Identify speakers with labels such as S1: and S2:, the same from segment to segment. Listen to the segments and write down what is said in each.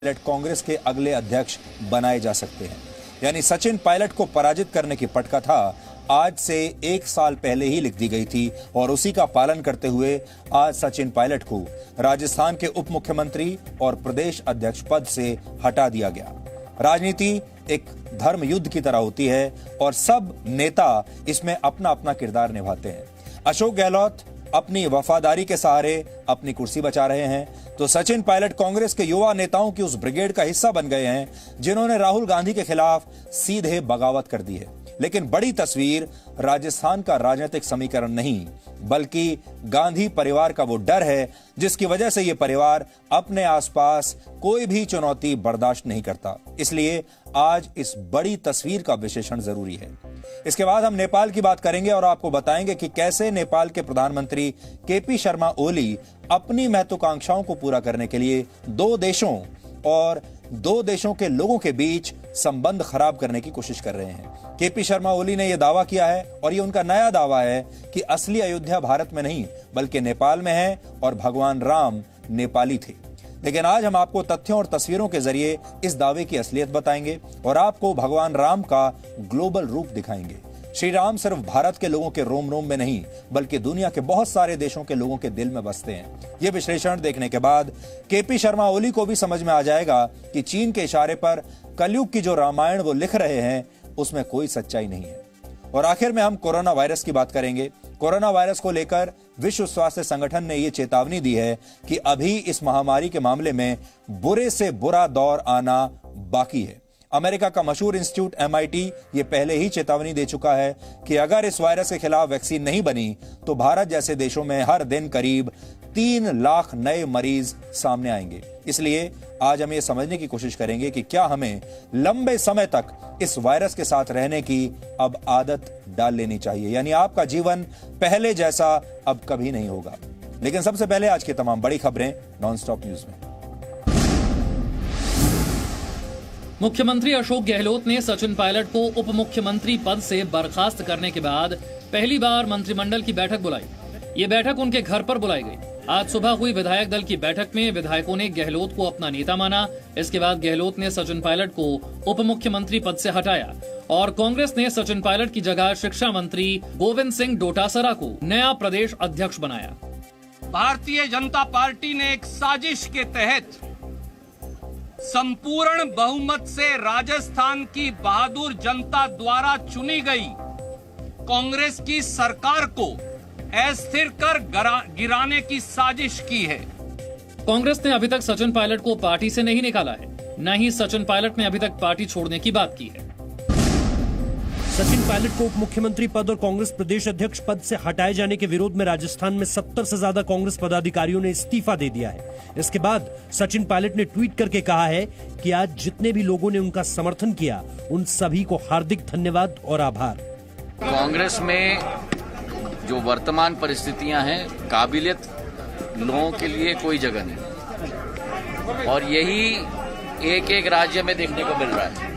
S1: पायलट कांग्रेस के अगले अध्यक्ष बनाए जा सकते हैं। यानी सचिन पायलट को पराजित करने की पटकथा आज से 1 साल पहले ही लिख दी गई थी और उसी का पालन करते हुए आज सचिन पायलट को राजस्थान के उप मुख्यमंत्री और प्रदेश अध्यक्ष पद से हटा दिया गया। राजनीति एक धर्म युद्ध की तरह होती है और सब नेता इसमें अपना अपना किरदार निभाते हैं। अशोक गहलोत अपनी वफादारी के सहारे अपनी कुर्सी बचा रहे हैं, तो सचिन पायलट कांग्रेस के युवा नेताओं की उस ब्रिगेड का हिस्सा बन गए हैं जिन्होंने राहुल गांधी के खिलाफ सीधे बगावत कर दी है। लेकिन बड़ी तस्वीर राजस्थान का राजनीतिक समीकरण नहीं, बल्कि गांधी परिवार का वो डर है जिसकी वजह से ये परिवार अपने आसपास कोई भी चुनौती बर्दाश्त नहीं करता। इसलिए आज इस बड़ी तस्वीर का विश्लेषण जरूरी है। इसके बाद हम नेपाल की बात करेंगे और आपको बताएंगे कि कैसे नेपाल के प्रधानमंत्री केपी शर्मा ओली अपनी महत्वाकांक्षाओं को पूरा करने के लिए दो देशों के लोगों के बीच संबंध खराब करने की कोशिश कर रहे हैं। केपी शर्मा ओली ने यह दावा किया है और यह उनका नया दावा है कि असली अयोध्या भारत में नहीं बल्कि नेपाल में है और भगवान राम नेपाली थे। लेकिन आज हम आपको तथ्यों और तस्वीरों के जरिए इस दावे की असलियत बताएंगे और आपको भगवान राम का ग्लोबल रूप दिखाएंगे। श्री राम सिर्फ भारत के लोगों के रोम रोम में नहीं बल्कि दुनिया के बहुत सारे देशों के लोगों के दिल में बसते हैं। यह विश्लेषण देखने के बाद केपी शर्मा ओली को भी समझ में आ जाएगा कि चीन के इशारे पर कलयुग की जो रामायण वो लिख रहे हैं उसमें कोई सच्चाई नहीं है। और आखिर में हम कोरोना वायरस की बात करेंगे। कोरोना वायरस को लेकर विश्व स्वास्थ्य संगठन ने यह चेतावनी दी है कि अभी इस महामारी के मामले में बुरे से बुरा दौर आना बाकी है। अमेरिका का मशहूर इंस्टीट्यूट MIT ये पहले ही चेतावनी दे चुका है कि अगर इस वायरस के खिलाफ वैक्सीन नहीं बनी तो भारत जैसे देशों में हर दिन करीब 3 लाख नए मरीज सामने आएंगे। इसलिए आज हम ये समझने की कोशिश करेंगे कि क्या हमें लंबे समय तक इस वायरस के साथ रहने की अब आदत डाल लेनी चाहिए, यानी आपका जीवन पहले जैसा अब कभी नहीं होगा। लेकिन सबसे पहले आज की तमाम बड़ी खबरें नॉनस्टॉप न्यूज में।
S2: मुख्यमंत्री अशोक गहलोत ने सचिन पायलट को उप मुख्यमंत्री पद से बर्खास्त करने के बाद पहली बार मंत्रिमंडल की बैठक बुलाई। ये बैठक उनके घर पर बुलाई गई। आज सुबह हुई विधायक दल की बैठक में विधायकों ने गहलोत को अपना नेता माना। इसके बाद गहलोत ने सचिन पायलट को उप मुख्यमंत्री पद से हटाया और कांग्रेस ने सचिन पायलट की जगह शिक्षा मंत्री गोविंद सिंह डोटासरा को नया प्रदेश अध्यक्ष बनाया।
S3: भारतीय जनता पार्टी ने एक साजिश के तहत संपूर्ण बहुमत से राजस्थान की बहादुर जनता द्वारा चुनी गई कांग्रेस की सरकार को अस्थिर कर गिराने की साजिश की है।
S2: कांग्रेस ने अभी तक सचिन पायलट को पार्टी से नहीं निकाला है, न ही सचिन पायलट ने अभी तक पार्टी छोड़ने की बात की है।
S4: सचिन पायलट को उप मुख्यमंत्री पद और कांग्रेस प्रदेश अध्यक्ष पद से हटाए जाने के विरोध में राजस्थान में 70 से ज्यादा कांग्रेस पदाधिकारियों ने इस्तीफा दे दिया है। इसके बाद सचिन पायलट ने ट्वीट करके कहा है कि आज जितने भी लोगों ने उनका समर्थन किया उन सभी को हार्दिक धन्यवाद और आभार।
S5: कांग्रेस में जो वर्तमान परिस्थितियां हैं, काबिलियत लोगों के लिए कोई जगह नहीं और यही एक एक राज्य में देखने को मिल रहा है।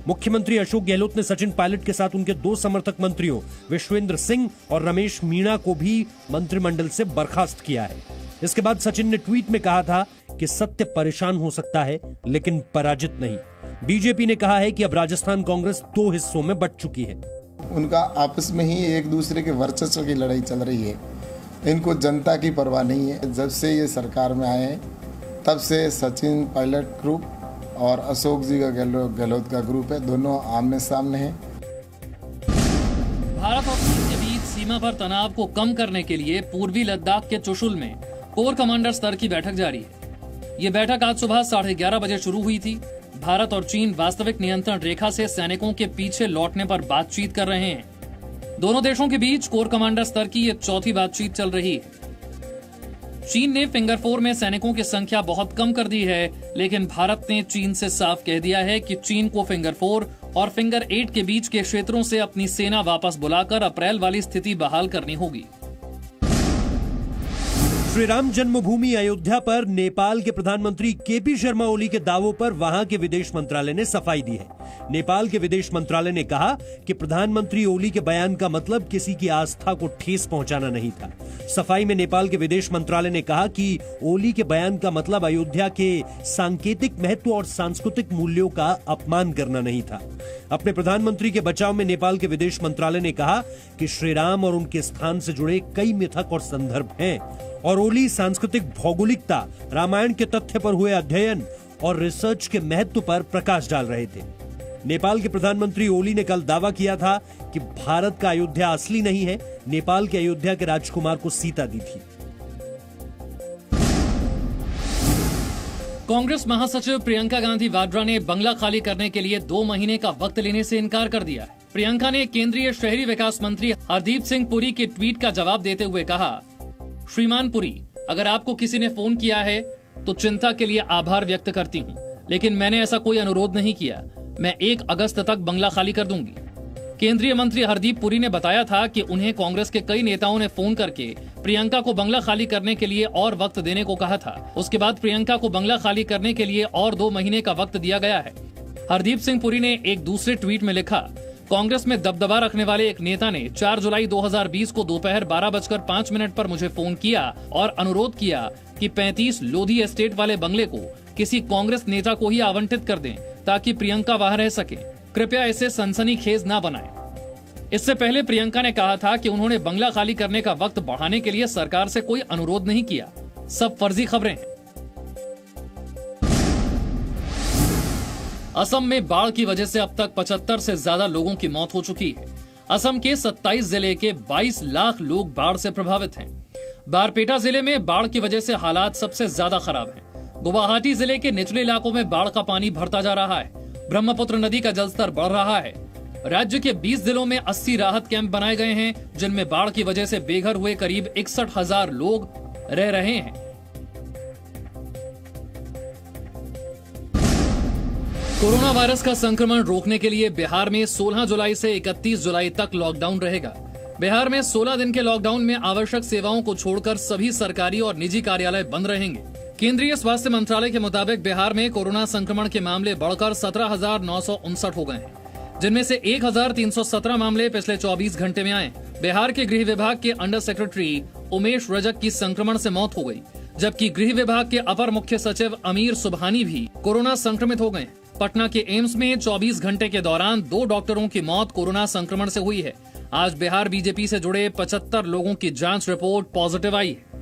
S4: मुख्यमंत्री अशोक गहलोत ने सचिन पायलट के साथ उनके 2 समर्थक मंत्रियों विश्वेंद्र सिंह और रमेश मीणा को भी मंत्रिमंडल से बर्खास्त किया है। इसके बाद सचिन ने ट्वीट में कहा था कि सत्य परेशान हो सकता है लेकिन पराजित नहीं। बीजेपी ने कहा है कि अब राजस्थान कांग्रेस 2 हिस्सों में बंट चुकी है।
S6: उनका आपस में ही एक दूसरे के वर्चस्व की लड़ाई चल रही है। इनको जनता की परवाह नहीं है। जब से ये सरकार में आए तब से सचिन पायलट ग्रुप और अशोक जी का गहलोत का ग्रुप है, दोनों आमने सामने हैं।
S2: भारत और चीन के बीच सीमा पर तनाव को कम करने के लिए पूर्वी लद्दाख के चुशुल में कोर कमांडर स्तर की बैठक जारी है। ये बैठक आज सुबह 11:30 बजे शुरू हुई थी। भारत और चीन वास्तविक नियंत्रण रेखा से सैनिकों के पीछे लौटने पर बातचीत कर रहे हैं। दोनों देशों के बीच कोर कमांडर स्तर की ये चौथी बातचीत चल रही है। चीन ने फिंगर 4 में सैनिकों की संख्या बहुत कम कर दी है, लेकिन भारत ने चीन से साफ कह दिया है कि चीन को फिंगर 4 और फिंगर 8 के बीच के क्षेत्रों से अपनी सेना वापस बुलाकर अप्रैल वाली स्थिति बहाल करनी होगी।
S4: श्री राम जन्मभूमि अयोध्या पर नेपाल के प्रधानमंत्री केपी शर्मा ओली के दावों पर वहां के विदेश मंत्रालय ने सफाई दी है। नेपाल के विदेश मंत्रालय ने कहा कि प्रधानमंत्री ओली के बयान का मतलब किसी की आस्था को ठेस पहुंचाना नहीं था। सफाई में नेपाल के विदेश मंत्रालय ने कहा कि ओली के बयान का मतलब अयोध्या के सांकेतिक महत्व और सांस्कृतिक मूल्यों का अपमान करना नहीं था। अपने प्रधानमंत्री के बचाव में नेपाल के विदेश मंत्रालय ने कहा कि श्री राम और उनके स्थान से जुड़े कई मिथक और संदर्भ हैं और ओली सांस्कृतिक भौगोलिकता, रामायण के तथ्य पर हुए अध्ययन और रिसर्च के महत्व पर प्रकाश डाल रहे थे। नेपाल के प्रधानमंत्री ओली ने कल दावा किया था कि भारत का अयोध्या असली नहीं है, नेपाल के अयोध्या के राजकुमार को सीता दी थी।
S2: कांग्रेस महासचिव प्रियंका गांधी वाड्रा ने बंगला खाली करने के लिए 2 महीने का वक्त लेने से इनकार कर दिया है। प्रियंका ने केंद्रीय शहरी विकास मंत्री हरदीप सिंह पुरी के ट्वीट का जवाब देते हुए कहा, श्रीमान पुरी, अगर आपको किसी ने फोन किया है तो चिंता के लिए आभार व्यक्त करती हूँ, लेकिन मैंने ऐसा कोई अनुरोध नहीं किया। मैं 1 अगस्त तक बंगला खाली कर दूंगी। केंद्रीय मंत्री हरदीप पुरी ने बताया था कि उन्हें कांग्रेस के कई नेताओं ने फोन करके प्रियंका को बंगला खाली करने के लिए और वक्त देने को कहा था। उसके बाद प्रियंका को बंगला खाली करने के लिए और 2 महीने का वक्त दिया गया है। हरदीप सिंह पुरी ने एक दूसरे ट्वीट में लिखा, कांग्रेस में दबदबा रखने वाले एक नेता ने 4 जुलाई 2020 को दोपहर 12:05 पर मुझे फोन किया और अनुरोध किया कि 35 लोधी एस्टेट वाले बंगले को किसी कांग्रेस नेता को ही आवंटित कर दें ताकि प्रियंका वहां रह सके। कृपया इसे सनसनीखेज न बनाएं। इससे पहले प्रियंका ने कहा था कि उन्होंने बंगला खाली करने का वक्त बढ़ाने के लिए सरकार से कोई अनुरोध नहीं किया, सब फर्जी खबरें हैं। असम में बाढ़ की वजह से अब तक 75 से ज्यादा लोगों की मौत हो चुकी है। असम के 27 जिले के 22 लाख लोग बाढ़ से प्रभावित हैं। बारपेटा जिले में बाढ़ की वजह से हालात सबसे ज्यादा खराब हैं। गुवाहाटी जिले के निचले इलाकों में बाढ़ का पानी भरता जा रहा है। ब्रह्मपुत्र नदी का जलस्तर बढ़ रहा है। राज्य के 20 जिलों में 80 राहत कैंप बनाए गए हैं, जिनमें बाढ़ की वजह से बेघर हुए करीब 61,000 लोग रह रहे हैं। कोरोना वायरस का संक्रमण रोकने के लिए बिहार में 16 जुलाई से 31 जुलाई तक लॉकडाउन रहेगा। बिहार में 16 दिन के लॉकडाउन में आवश्यक सेवाओं को छोड़कर सभी सरकारी और निजी कार्यालय बंद रहेंगे। केंद्रीय स्वास्थ्य मंत्रालय के मुताबिक बिहार में कोरोना संक्रमण के मामले बढ़कर 17,959 हो गए हैं, जिनमें से 1,317 मामले पिछले 24 घंटे में आए। बिहार के गृह विभाग के अंडर सेक्रेटरी उमेश रजक की संक्रमण से मौत हो गई, जबकि गृह विभाग के अपर मुख्य सचिव अमीर सुबहानी भी कोरोना संक्रमित हो गए। पटना के एम्स में 24 घंटे के दौरान 2 डॉक्टरों की मौत कोरोना संक्रमण से हुई है। आज बिहार बीजेपी से जुड़े 75 लोगों की जांच रिपोर्ट पॉजिटिव आई है।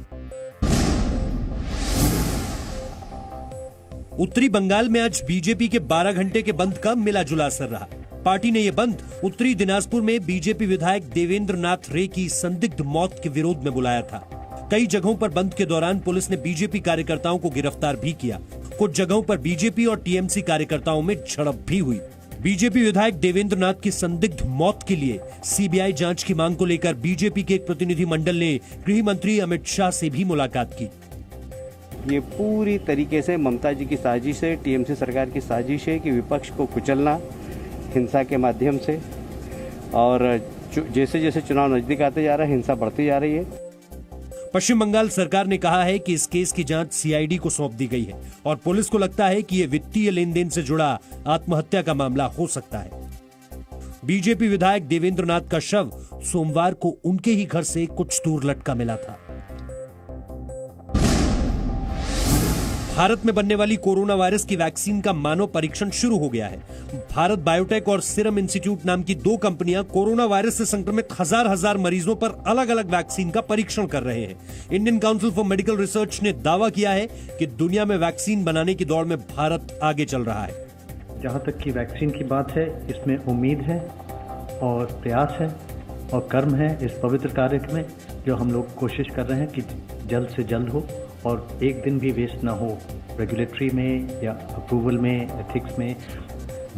S4: उत्तरी बंगाल में आज बीजेपी के 12 घंटे के बंद का मिला जुला असर रहा। पार्टी ने यह बंद उत्तरी दिनाजपुर में बीजेपी विधायक देवेंद्र नाथ रे की संदिग्ध मौत के विरोध में बुलाया था। कई जगहों पर बंद के दौरान पुलिस ने बीजेपी कार्यकर्ताओं को गिरफ्तार भी किया। कुछ जगहों पर बीजेपी और टीएमसी कार्यकर्ताओं में झड़प भी हुई। बीजेपी विधायक देवेंद्र नाथ की संदिग्ध मौत के लिए सीबीआई जांच की मांग को लेकर बीजेपी के एक प्रतिनिधि मंडल ने गृह मंत्री अमित शाह से भी मुलाकात की।
S7: ये पूरी तरीके से ममता जी की साजिश है, टीएमसी सरकार की साजिश है कि विपक्ष को कुचलना हिंसा के माध्यम से, और जैसे जैसे चुनाव नजदीक आते जा रहा है हिंसा बढ़ती जा रही है।
S4: पश्चिम बंगाल सरकार ने कहा है कि इस केस की जांच सीआईडी को सौंप दी गई है और पुलिस को लगता है कि यह वित्तीय लेन देन से जुड़ा आत्महत्या का मामला हो सकता है। बीजेपी विधायक देवेंद्र नाथ का शव सोमवार को उनके ही घर से कुछ दूर लटका मिला था। भारत में बनने वाली कोरोना वायरस की वैक्सीन का मानव परीक्षण शुरू हो गया है। भारत बायोटेक और सीरम इंस्टीट्यूट नाम की 2 कंपनियां कोरोना वायरस से संक्रमित हजार मरीजों पर अलग अलग वैक्सीन का परीक्षण कर रहे हैं। Indian council for medical research ने दावा किया है कि दुनिया में वैक्सीन बनाने की दौड़ में भारत आगे चल रहा है।
S8: जहां तक की वैक्सीन की बात है, इसमें उम्मीद है और प्रयास है और कर्म है इस पवित्र कार्य में, जो हम लोग कोशिश कर रहे हैं कि जल्द से जल्द हो और एक दिन भी वेस्ट ना हो रेगुलेटरी में या अप्रूवल में, एथिक्स में,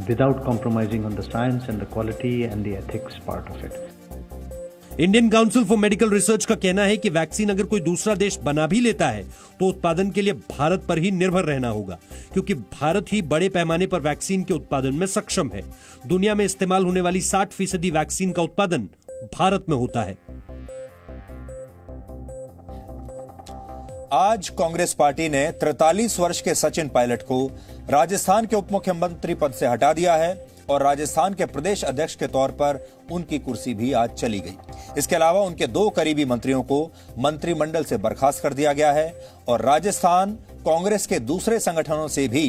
S8: without compromising on the science and the quality and the ethics part of it.
S4: Indian council for medical research का कहना है कि वैक्सीन अगर कोई दूसरा देश बना भी लेता है तो उत्पादन के लिए भारत पर ही निर्भर रहना होगा, क्योंकि भारत ही बड़े पैमाने पर वैक्सीन के उत्पादन में सक्षम है। दुनिया में इस्तेमाल होने वाली 60% वैक्सीन का उत्पादन भारत में होता है।
S1: आज कांग्रेस पार्टी ने 43 वर्ष के सचिन पायलट को राजस्थान के उप मुख्यमंत्री पद से हटा दिया है और राजस्थान के प्रदेश अध्यक्ष के तौर पर उनकी कुर्सी भी आज चली गई। इसके अलावा उनके 2 करीबी मंत्रियों को मंत्रिमंडल से बर्खास्त कर दिया गया है और राजस्थान कांग्रेस के दूसरे संगठनों से भी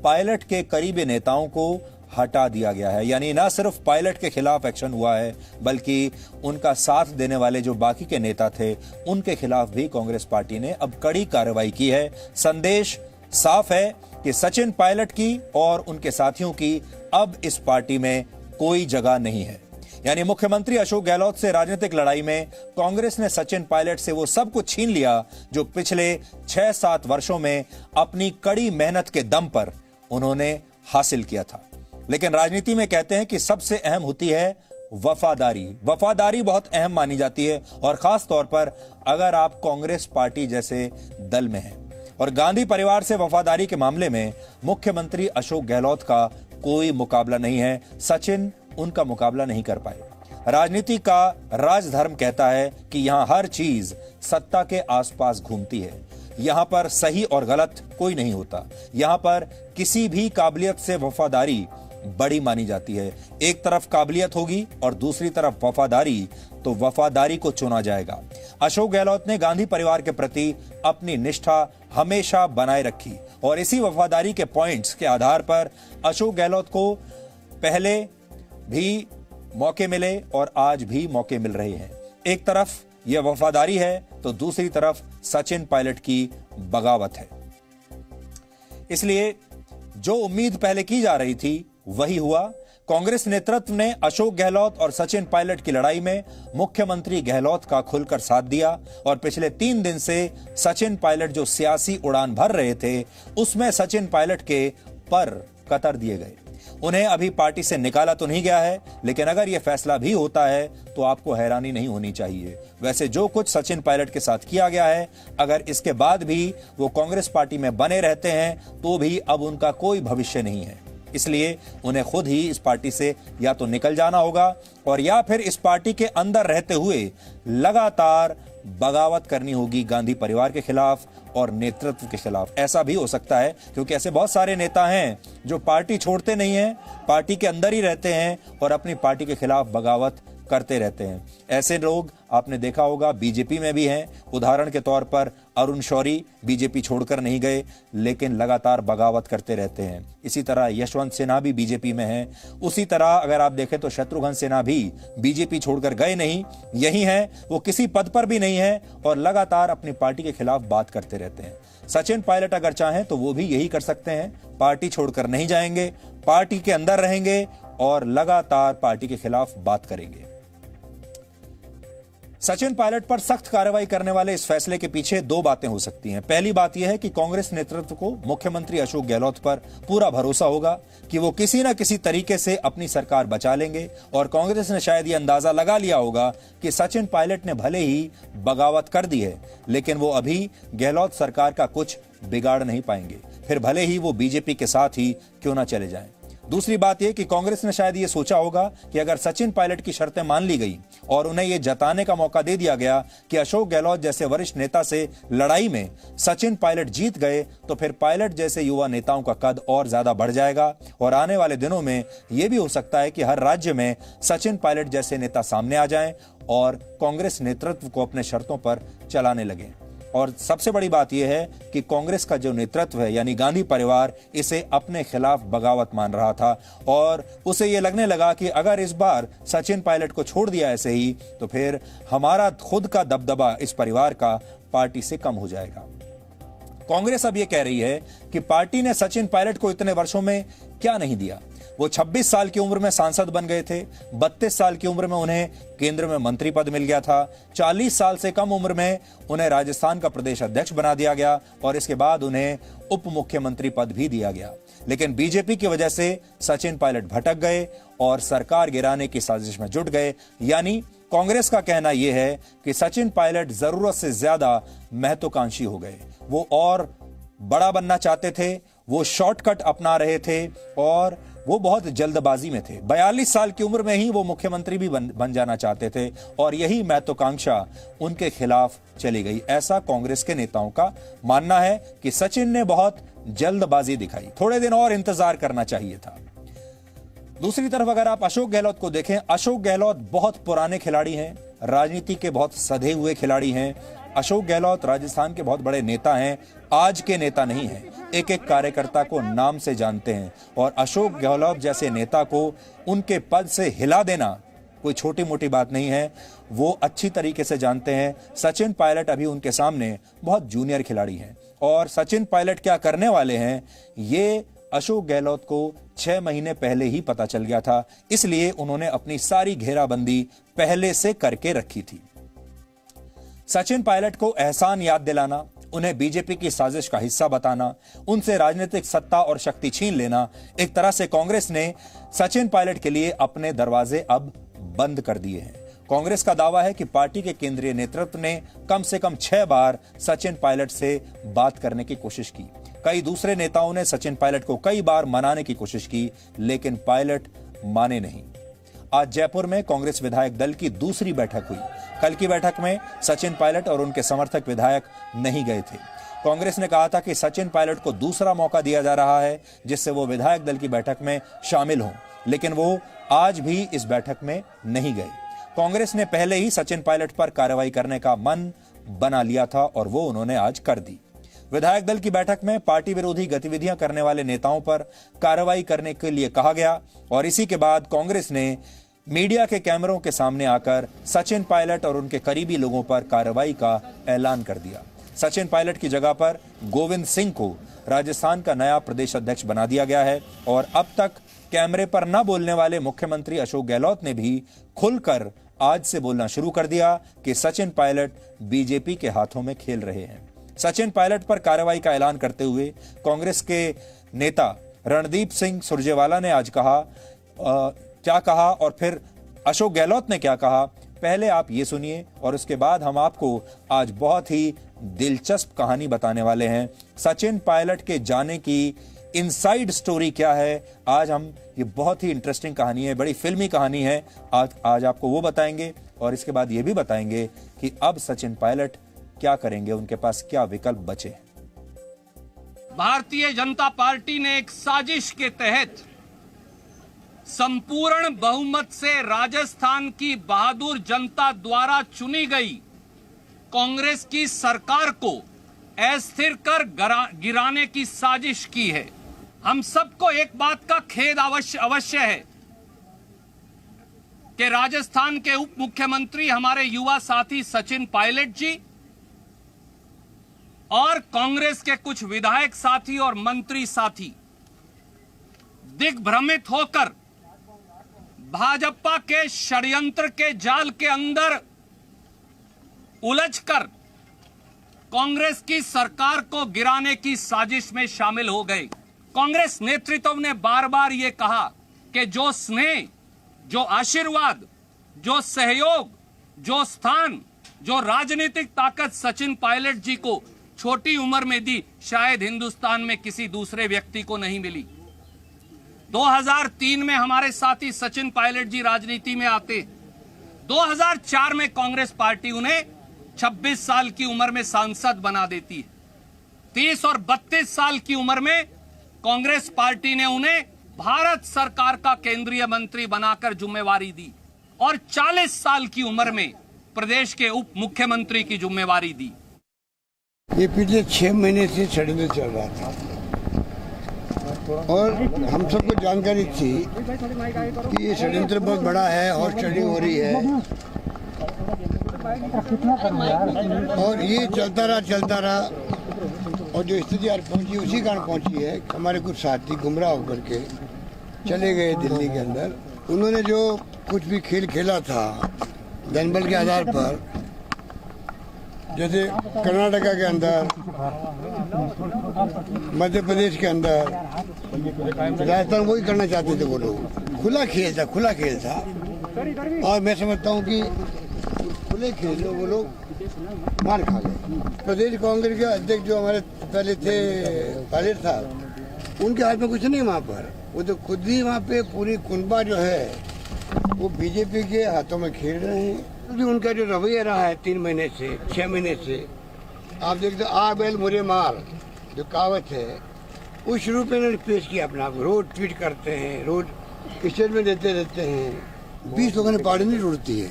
S1: पायलट के करीबी नेताओं को हटा दिया गया है। यानी न सिर्फ पायलट के खिलाफ एक्शन हुआ है, बल्कि उनका साथ देने वाले जो बाकी के नेता थे उनके खिलाफ भी कांग्रेस पार्टी ने अब कड़ी कार्रवाई की है। संदेश साफ है कि सचिन पायलट की और उनके साथियों की अब इस पार्टी में कोई जगह नहीं है। यानी मुख्यमंत्री अशोक गहलोत से राजनीतिक लड़ाई में कांग्रेस ने सचिन पायलट से वो सब कुछ छीन लिया जो पिछले 6-7 वर्षों में अपनी कड़ी मेहनत के दम पर उन्होंने हासिल किया था। लेकिन राजनीति में कहते हैं कि सबसे अहम होती है वफादारी। वफादारी बहुत अहम मानी जाती है और खास तौर पर अगर आप कांग्रेस पार्टी जैसे दल में हैं। और गांधी परिवार से वफादारी के मामले में मुख्यमंत्री अशोक गहलोत का कोई मुकाबला नहीं है। सचिन उनका मुकाबला नहीं कर पाए। राजनीति का राजधर्म कहता है कि यहां हर चीज सत्ता के आसपास घूमती है। यहां पर सही और गलत कोई नहीं होता। यहां पर किसी भी काबिलियत से वफादारी बड़ी मानी जाती है। एक तरफ काबिलियत होगी और दूसरी तरफ वफादारी, तो वफादारी को चुना जाएगा। अशोक गहलोत ने गांधी परिवार के प्रति अपनी निष्ठा हमेशा बनाए रखी और इसी वफादारी के पॉइंट्स के आधार पर अशोक गहलोत को पहले भी मौके मिले और आज भी मौके मिल रहे हैं। एक तरफ यह वफादारी है तो दूसरी तरफ सचिन पायलट की बगावत है। इसलिए जो उम्मीद पहले की जा रही थी वही हुआ। कांग्रेस नेतृत्व ने अशोक गहलोत और सचिन पायलट की लड़ाई में मुख्यमंत्री गहलोत का खुलकर साथ दिया और पिछले 3 दिन से सचिन पायलट जो सियासी उड़ान भर रहे थे उसमें सचिन पायलट के पर कतर दिए गए। उन्हें अभी पार्टी से निकाला तो नहीं गया है, लेकिन अगर यह फैसला भी होता है तो आपको हैरानी नहीं होनी चाहिए। वैसे जो कुछ सचिन पायलट के साथ किया गया है, अगर इसके बाद भी वो कांग्रेस पार्टी में बने रहते हैं तो भी अब उनका कोई भविष्य नहीं है। इसलिए उन्हें खुद ही इस पार्टी से या तो निकल जाना होगा और या फिर इस पार्टी के अंदर रहते हुए लगातार बगावत करनी होगी गांधी परिवार के खिलाफ और नेतृत्व के खिलाफ। ऐसा भी हो सकता है क्योंकि ऐसे बहुत सारे नेता हैं जो पार्टी छोड़ते नहीं हैं, पार्टी के अंदर ही रहते हैं और अपनी पार्टी के खिलाफ बगावत करते रहते हैं। ऐसे लोग आपने देखा होगा बीजेपी में भी हैं। उदाहरण के तौर पर अरुण शौरी बीजेपी छोड़कर नहीं गए लेकिन लगातार बगावत करते रहते हैं। इसी तरह यशवंत सिन्हा भी बीजेपी में हैं। उसी तरह अगर आप देखें तो शत्रुघ्न सिन्हा भी बीजेपी छोड़कर गए नहीं, यही हैं, वो किसी पद पर भी नहीं है और लगातार अपनी पार्टी के खिलाफ बात करते रहते हैं। सचिन पायलट अगर चाहें तो वो भी यही कर सकते हैं, पार्टी छोड़कर नहीं जाएंगे, पार्टी के अंदर रहेंगे और लगातार पार्टी के खिलाफ बात करेंगे। सचिन पायलट पर सख्त कार्रवाई करने वाले इस फैसले के पीछे 2 बातें हो सकती हैं। पहली बात यह है कि कांग्रेस नेतृत्व को मुख्यमंत्री अशोक गहलोत पर पूरा भरोसा होगा कि वो किसी न किसी तरीके से अपनी सरकार बचा लेंगे और कांग्रेस ने शायद ये अंदाजा लगा लिया होगा कि सचिन पायलट ने भले ही बगावत कर दी है लेकिन वो अभी गहलोत सरकार का कुछ बिगाड़ नहीं पाएंगे, फिर भले ही वो बीजेपी के साथ ही क्यों ना चले जाएं। दूसरी बात यह कि कांग्रेस ने शायद ये सोचा होगा कि अगर सचिन पायलट की शर्तें मान ली गई और उन्हें यह जताने का मौका दे दिया गया कि अशोक गहलोत जैसे वरिष्ठ नेता से लड़ाई में सचिन पायलट जीत गए तो फिर पायलट जैसे युवा नेताओं का कद और ज्यादा बढ़ जाएगा और आने वाले दिनों में यह भी हो सकता है कि हर राज्य में सचिन पायलट जैसे नेता सामने आ जाएं और कांग्रेस नेतृत्व को अपने शर्तों पर चलाने लगे। और सबसे बड़ी बात यह है कि कांग्रेस का जो नेतृत्व है यानी गांधी परिवार इसे अपने खिलाफ बगावत मान रहा था और उसे यह लगने लगा कि अगर इस बार सचिन पायलट को छोड़ दिया ऐसे ही तो फिर हमारा खुद का दबदबा इस परिवार का पार्टी से कम हो जाएगा। कांग्रेस अब यह कह रही है कि पार्टी ने सचिन पायलट को इतने वर्षों में क्या नहीं दिया। वो 26 साल की उम्र में सांसद बन गए थे, 32 साल की उम्र में उन्हें केंद्र में मंत्री पद मिल गया था, 40 साल से कम उम्र में उन्हें राजस्थान का प्रदेश अध्यक्ष बना दिया गया और इसके बाद उन्हें उप मुख्यमंत्री पद भी दिया गया। लेकिन बीजेपी की वजह से सचिन पायलट भटक गए और सरकार गिराने की साजिश में जुट गए। यानी कांग्रेस का कहना यह है कि सचिन पायलट जरूरत से ज्यादा महत्वाकांक्षी हो गए। वो और बड़ा बनना चाहते थे, वो शॉर्टकट अपना रहे थे और वो बहुत जल्दबाजी में थे। 42 साल की उम्र में ही वो मुख्यमंत्री भी बन जाना चाहते थे और यही महत्वाकांक्षा उनके खिलाफ चली गई। ऐसा कांग्रेस के नेताओं का मानना है कि सचिन ने बहुत जल्दबाजी दिखाई, थोड़े दिन और इंतजार करना चाहिए था। दूसरी तरफ अगर आप अशोक गहलोत को देखें, अशोक गहलोत बहुत पुराने खिलाड़ी हैं, राजनीति के बहुत सधे हुए खिलाड़ी हैं। अशोक गहलोत राजस्थान के बहुत बड़े नेता हैं, आज के नेता नहीं हैं। एक एक कार्यकर्ता को नाम से जानते हैं और अशोक गहलोत जैसे नेता को उनके पद से हिला देना कोई छोटी मोटी बात नहीं है। वो अच्छी तरीके से जानते हैं। सचिन पायलट अभी उनके सामने बहुत जूनियर खिलाड़ी हैं और सचिन पायलट क्या करने वाले हैं ये अशोक गहलोत को 6 महीने पहले ही पता चल गया था, इसलिए उन्होंने अपनी सारी घेराबंदी पहले से करके रखी थी। सचिन पायलट को एहसान याद दिलाना, उन्हें बीजेपी की साजिश का हिस्सा बताना, उनसे राजनीतिक सत्ता और शक्ति छीन लेना, एक तरह से कांग्रेस ने सचिन पायलट के लिए अपने दरवाजे अब बंद कर दिए हैं। कांग्रेस का दावा है कि पार्टी के केंद्रीय नेतृत्व ने कम से कम 6 बार सचिन पायलट से बात करने की कोशिश की। कई दूसरे नेताओं ने सचिन पायलट को कई बार मनाने की कोशिश की, लेकिन पायलट माने नहीं। आज जयपुर में कांग्रेस विधायक दल की दूसरी बैठक हुई। कल की बैठक में सचिन पायलट और उनके समर्थक विधायक नहीं गए थे। कांग्रेस ने कहा था कि सचिन पायलट को दूसरा मौका दिया जा रहा है जिससे वो विधायक दल की बैठक में शामिल हों, लेकिन वो आज भी इस बैठक में नहीं गए। कांग्रेस ने पहले ही सचिन पायलट पर कार्रवाई करने का मन बना लिया था और वो उन्होंने आज कर दी। विधायक दल की बैठक में पार्टी विरोधी गतिविधियां करने वाले नेताओं पर कार्रवाई करने के लिए कहा गया और इसी के बाद कांग्रेस ने मीडिया के कैमरों के सामने आकर सचिन पायलट और उनके करीबी लोगों पर कार्रवाई का ऐलान कर दिया। सचिन पायलट की जगह पर गोविंद सिंह को राजस्थान का नया प्रदेश अध्यक्ष बना दिया गया है और अब तक कैमरे पर न बोलने वाले मुख्यमंत्री अशोक गहलोत ने भी खुलकर आज से बोलना शुरू कर दिया कि सचिन पायलट बीजेपी के हाथों में खेल रहे हैं। सचिन पायलट पर कार्रवाई का ऐलान करते हुए कांग्रेस के नेता रणदीप सिंह सुरजेवाला ने आज कहा क्या कहा और फिर अशोक गहलोत ने क्या कहा, पहले आप ये सुनिए और उसके बाद हम आपको आज बहुत ही दिलचस्प कहानी बताने वाले हैं। सचिन पायलट के जाने की इनसाइड स्टोरी क्या है, आज हम ये बहुत ही इंटरेस्टिंग कहानी है, बड़ी फिल्मी कहानी है, आज आपको वो बताएंगे और इसके बाद ये भी बताएंगे कि अब सचिन पायलट क्या करेंगे, उनके पास क्या विकल्प बचे।
S3: भारतीय जनता पार्टी ने एक साजिश के तहत संपूर्ण बहुमत से राजस्थान की बहादुर जनता द्वारा चुनी गई कांग्रेस की सरकार को अस्थिर कर गिराने की साजिश की है। हम सबको एक बात का खेद अवश्य है कि राजस्थान के उप मुख्यमंत्री हमारे युवा साथी सचिन पायलट जी और कांग्रेस के कुछ विधायक साथी और मंत्री साथी दिग्भ्रमित होकर भाजपा के षड्यंत्र के जाल के अंदर उलझकर कांग्रेस की सरकार को गिराने की साजिश में शामिल हो गए। कांग्रेस नेतृत्व ने बार बार यह कहा कि जो स्नेह, जो आशीर्वाद, जो सहयोग, जो स्थान, जो राजनीतिक ताकत सचिन पायलट जी को छोटी उम्र में दी, शायद हिंदुस्तान में किसी दूसरे व्यक्ति को नहीं मिली। 2003 में हमारे साथी सचिन पायलट जी राजनीति में आते, 2004 में कांग्रेस पार्टी उन्हें 26 साल की उम्र में सांसद बना देती है। 30 और 32 साल की उम्र में कांग्रेस पार्टी ने उन्हें भारत सरकार का केंद्रीय मंत्री बनाकर जिम्मेवारी दी और 40 साल की उम्र में प्रदेश के उप मुख्यमंत्री की जिम्मेवारी दी।
S9: ये पिछले 6 महीने से षड्यंत्र चल रहा था और हम सबको जानकारी थी कि ये षड्यंत्र बहुत बड़ा है और स्टडिंग हो रही है और ये चलता रहा और जो स्थिति आज पहुंची उसी कारण पहुंची है। हमारे कुछ साथी गुमराह होकर के चले गए दिल्ली के अंदर। उन्होंने जो कुछ भी खेल खेला था जनबल के आधार पर, जैसे कर्नाटका के अंदर, मध्य प्रदेश के अंदर, राजस्थान वही करना चाहते थे वो लोग। खुला खेल था और मैं समझता हूँ कि खुले खेल में वो लोग मार खा गए। प्रदेश कांग्रेस के अध्यक्ष जो हमारे पहले थे पायलट साहब, उनके हाथ में कुछ नहीं वहाँ पर। वो तो खुद ही वहाँ पे पूरी कुनबा जो है वो बीजेपी के हाथों में खेल रहे हैं। क्योंकि उनका जो रवैया रहा है 3 महीने से 6 महीने से, आप देखते आ बैल मुरे मार जो कहावत है, उस रूप में पेश किया अपना आप। रोज ट्वीट करते हैं, रोज स्टेटमेंट देते रहते हैं। 20 लोगों ने पार्टी नहीं उड़ती है।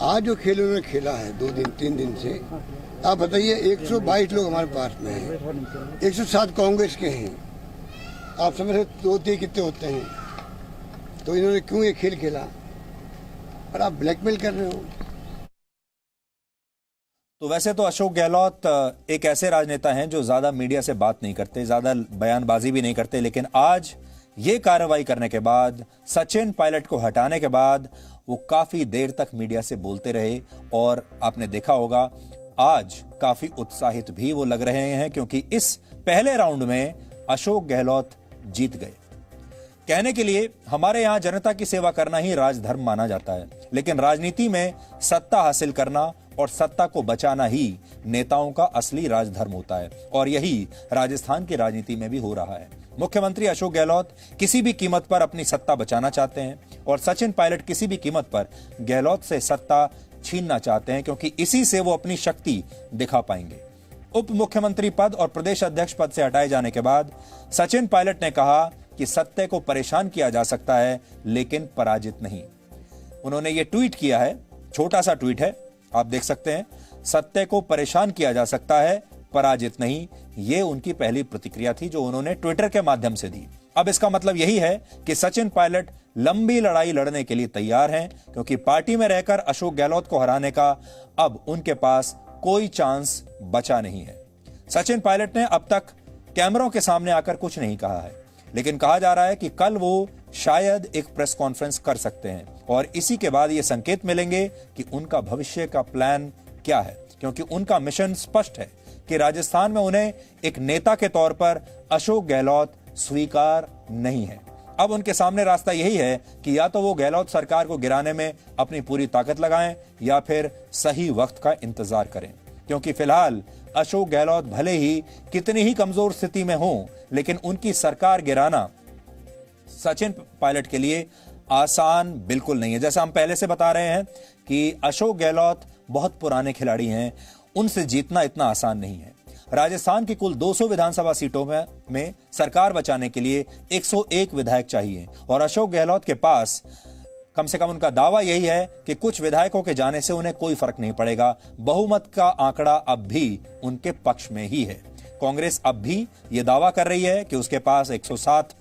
S9: आज जो खेल उन्होंने खेला है 2 दिन 3 दिन से, आप बताइए 122 लोग हमारे पास में हैं, 107 कांग्रेस के हैं। आप समझ रहे 2-3 कितने होते हैं? तो इन्होंने क्यों ये खेल खेला? और आप ब्लैकमेल कर रहे हो।
S1: तो वैसे तो अशोक गहलोत एक ऐसे राजनेता हैं जो ज्यादा मीडिया से बात नहीं करते, ज्यादा बयानबाजी भी नहीं करते, लेकिन आज ये कार्रवाई करने के बाद, सचिन पायलट को हटाने के बाद वो काफी देर तक मीडिया से बोलते रहे और आपने देखा होगा आज काफी उत्साहित भी वो लग रहे हैं, क्योंकि इस पहले राउंड में अशोक गहलोत जीत गए। कहने के लिए हमारे यहां जनता की सेवा करना ही राजधर्म माना जाता है, लेकिन राजनीति में सत्ता हासिल करना और सत्ता को बचाना ही नेताओं का असली राजधर्म होता है, और यही राजस्थान की राजनीति में भी हो रहा है। मुख्यमंत्री अशोक गहलोत किसी भी कीमत पर अपनी सत्ता बचाना चाहते हैं और सचिन पायलट किसी भी कीमत पर गहलोत से सत्ता छीनना चाहते हैं, क्योंकि इसी से वो अपनी शक्ति दिखा पाएंगे। उप मुख्यमंत्री पद और प्रदेश अध्यक्ष पद से हटाए जाने के बाद सचिन पायलट ने कहा कि सत्ता को परेशान किया जा सकता है, लेकिन पराजित नहीं। उन्होंने ये ट्वीट किया है, छोटा सा ट्वीट है, आप देख सकते हैं, सत्ता को परेशान किया जा सकता है, पराजित नहीं। ये उनकी पहली प्रतिक्रिया थी जो उन्होंने ट्विटर के माध्यम से दी। अब इसका मतलब यही है कि सचिन पायलट लंबी लड़ाई लड़ने के लिए तैयार हैं, क्योंकि पार्टी में रहकर अशोक गहलोत को हराने का अब उनके पास कोई चांस बचा नहीं है। सचिन पायलट ने अब तक कैमरों के सामने आकर कुछ नहीं कहा है, लेकिन कहा जा रहा है कि कल वो शायद एक प्रेस कॉन्फ्रेंस कर सकते हैं और इसी के बाद ये संकेत मिलेंगे कि उनका भविष्य का प्लान क्या है, क्योंकि उनका मिशन स्पष्ट है कि राजस्थान में उन्हें एक नेता के तौर पर अशोक गहलोत स्वीकार नहीं है। अब उनके सामने रास्ता यही है कि या तो वो गहलोत सरकार को गिराने में अपनी पूरी ताकत लगाएं या फिर सही वक्त का इंतजार करें, क्योंकि फिलहाल अशोक गहलोत भले ही कितनी ही कमजोर स्थिति में हों, लेकिन उनकी सरकार गिराना सचिन पायलट के लिए आसान बिल्कुल नहीं है। जैसा हम पहले से बता रहे हैं कि अशोक गहलोत बहुत पुराने खिलाड़ी हैं, उनसे जीतना इतना आसान नहीं है। राजस्थान की कुल 200 विधानसभा सीटों में सरकार बचाने के लिए 101 विधायक चाहिए और अशोक गहलोत के पास कम से कम उनका दावा यही है कि कुछ विधायकों के जाने से उन्हें कोई फर्क नहीं पड़ेगा। बहुमत का आंकड़ा अब भी उनके पक्ष में ही है। कांग्रेस अब भी यह दावा कर रही है कि उसके पास 107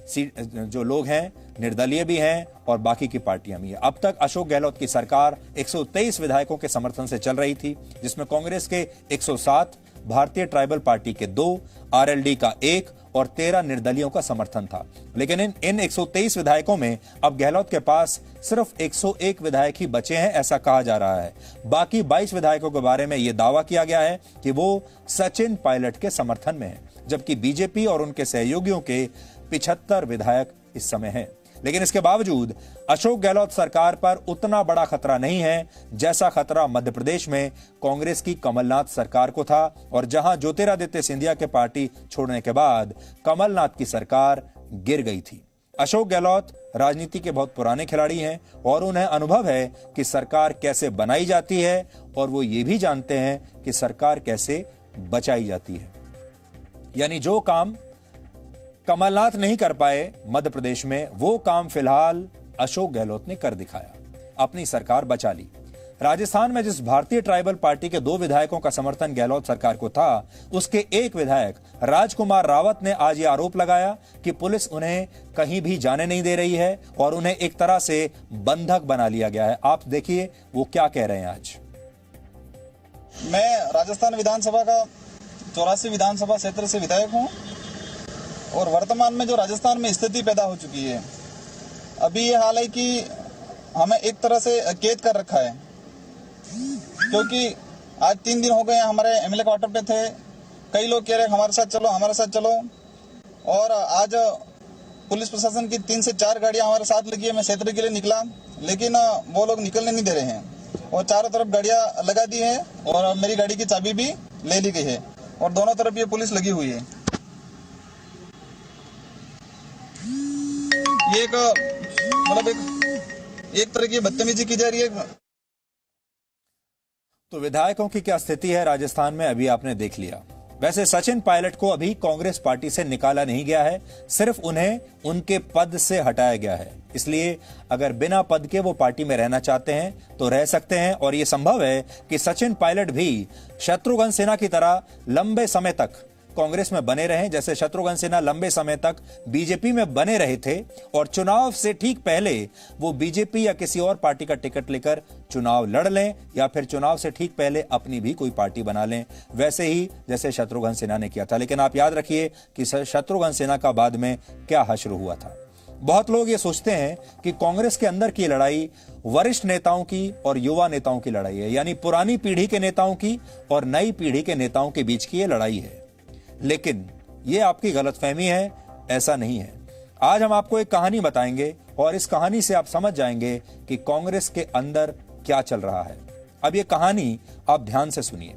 S1: सीट जो लोग हैं, निर्दलीय भी हैं और बाकी की पार्टियां भी हैं। अब तक अशोक गहलोत की सरकार 123 विधायकों के समर्थन से चल रही थी, जिसमें कांग्रेस के 107, भारतीय ट्राइबल पार्टी के 2, आरएलडी का 1 और 13 निर्दलियों का समर्थन था। लेकिन इन 123 विधायकों में अब गहलोत के पास सिर्फ 101 विधायक ही बचे हैं, ऐसा कहा जा रहा है। बाकी 22 विधायकों के बारे में यह दावा किया गया है कि वो सचिन पायलट के समर्थन में है, जबकि बीजेपी और उनके सहयोगियों के 75 विधायक इस समय हैं। लेकिन इसके बावजूद अशोक गहलोत सरकार पर उतना बड़ा खतरा नहीं है जैसा खतरा मध्य प्रदेश में कांग्रेस की कमलनाथ सरकार को था, और जहां ज्योतिरादित्य सिंधिया के पार्टी छोड़ने के बाद कमलनाथ की सरकार गिर गई थी। अशोक गहलोत राजनीति के बहुत पुराने खिलाड़ी हैं और उन्हें अनुभव है कि सरकार कैसे बनाई जाती है, और वो ये भी जानते हैं कि सरकार कैसे बचाई जाती है। यानी जो काम कमलनाथ नहीं कर पाए मध्य प्रदेश में, वो काम फिलहाल अशोक गहलोत ने कर दिखाया, अपनी सरकार बचा ली। राजस्थान में जिस भारतीय ट्राइबल पार्टी के 2 विधायकों का समर्थन गहलोत सरकार को था, उसके 1 विधायक राजकुमार रावत ने आज ये आरोप लगाया कि पुलिस उन्हें कहीं भी जाने नहीं दे रही है और उन्हें एक तरह से बंधक बना लिया गया है। आप देखिए वो क्या कह रहे हैं। आज
S10: मैं राजस्थान विधानसभा का 84 विधानसभा क्षेत्र से विधायक हूँ और वर्तमान में जो राजस्थान में स्थिति पैदा हो चुकी है, अभी ये हाल है कि हमें एक तरह से कैद कर रखा है, क्योंकि आज 3 दिन हो गए हमारे एमएलए क्वार्टर पे थे, कई लोग कह रहे हमारे साथ चलो हमारे साथ चलो, और आज पुलिस प्रशासन की 3 से 4 गाड़ियां हमारे साथ लगी है। मैं क्षेत्र के लिए निकला, लेकिन वो लोग निकलने नहीं दे रहे हैं और चारों तरफ गाड़ियां लगा दी है और मेरी गाड़ी की चाबी भी ले ली गई है और दोनों तरफ ये पुलिस लगी हुई है। ये एक मतलब एक तरह की बदतमीजी की जा रही है।
S1: तो विधायकों की क्या स्थिति है राजस्थान में, अभी आपने देख लिया। वैसे सचिन पायलट को अभी कांग्रेस पार्टी से निकाला नहीं गया है, सिर्फ उन्हें उनके पद से हटाया गया है। इसलिए अगर बिना पद के वो पार्टी में रहना चाहते हैं तो रह सकते हैं, और यह संभव है कि सचिन पायलट भी शत्रुघ्न सिन्हा की तरह लंबे समय तक कांग्रेस में बने रहें, जैसे शत्रुघ्न सिन्हा लंबे समय तक बीजेपी में बने रहे थे और चुनाव से ठीक पहले वो बीजेपी या किसी और पार्टी का टिकट लेकर चुनाव लड़ लें, या फिर चुनाव से ठीक पहले अपनी भी कोई पार्टी बना लें, वैसे ही जैसे शत्रुघ्न सिन्हा ने किया था। लेकिन आप याद रखिए कि शत्रुघ्न सिन्हा का बाद में क्या हश्र हुआ था। बहुत लोग ये सोचते हैं कि कांग्रेस के अंदर की लड़ाई वरिष्ठ नेताओं की और युवा नेताओं की लड़ाई है, यानी पुरानी पीढ़ी के नेताओं की और नई पीढ़ी के नेताओं के बीच की ये लड़ाई है। लेकिन ये आपकी गलतफहमी है, ऐसा नहीं है। आज हम आपको एक कहानी बताएंगे और इस कहानी से आप समझ जाएंगे कि कांग्रेस के अंदर क्या चल रहा है। अब ये कहानी आप ध्यान से सुनिए।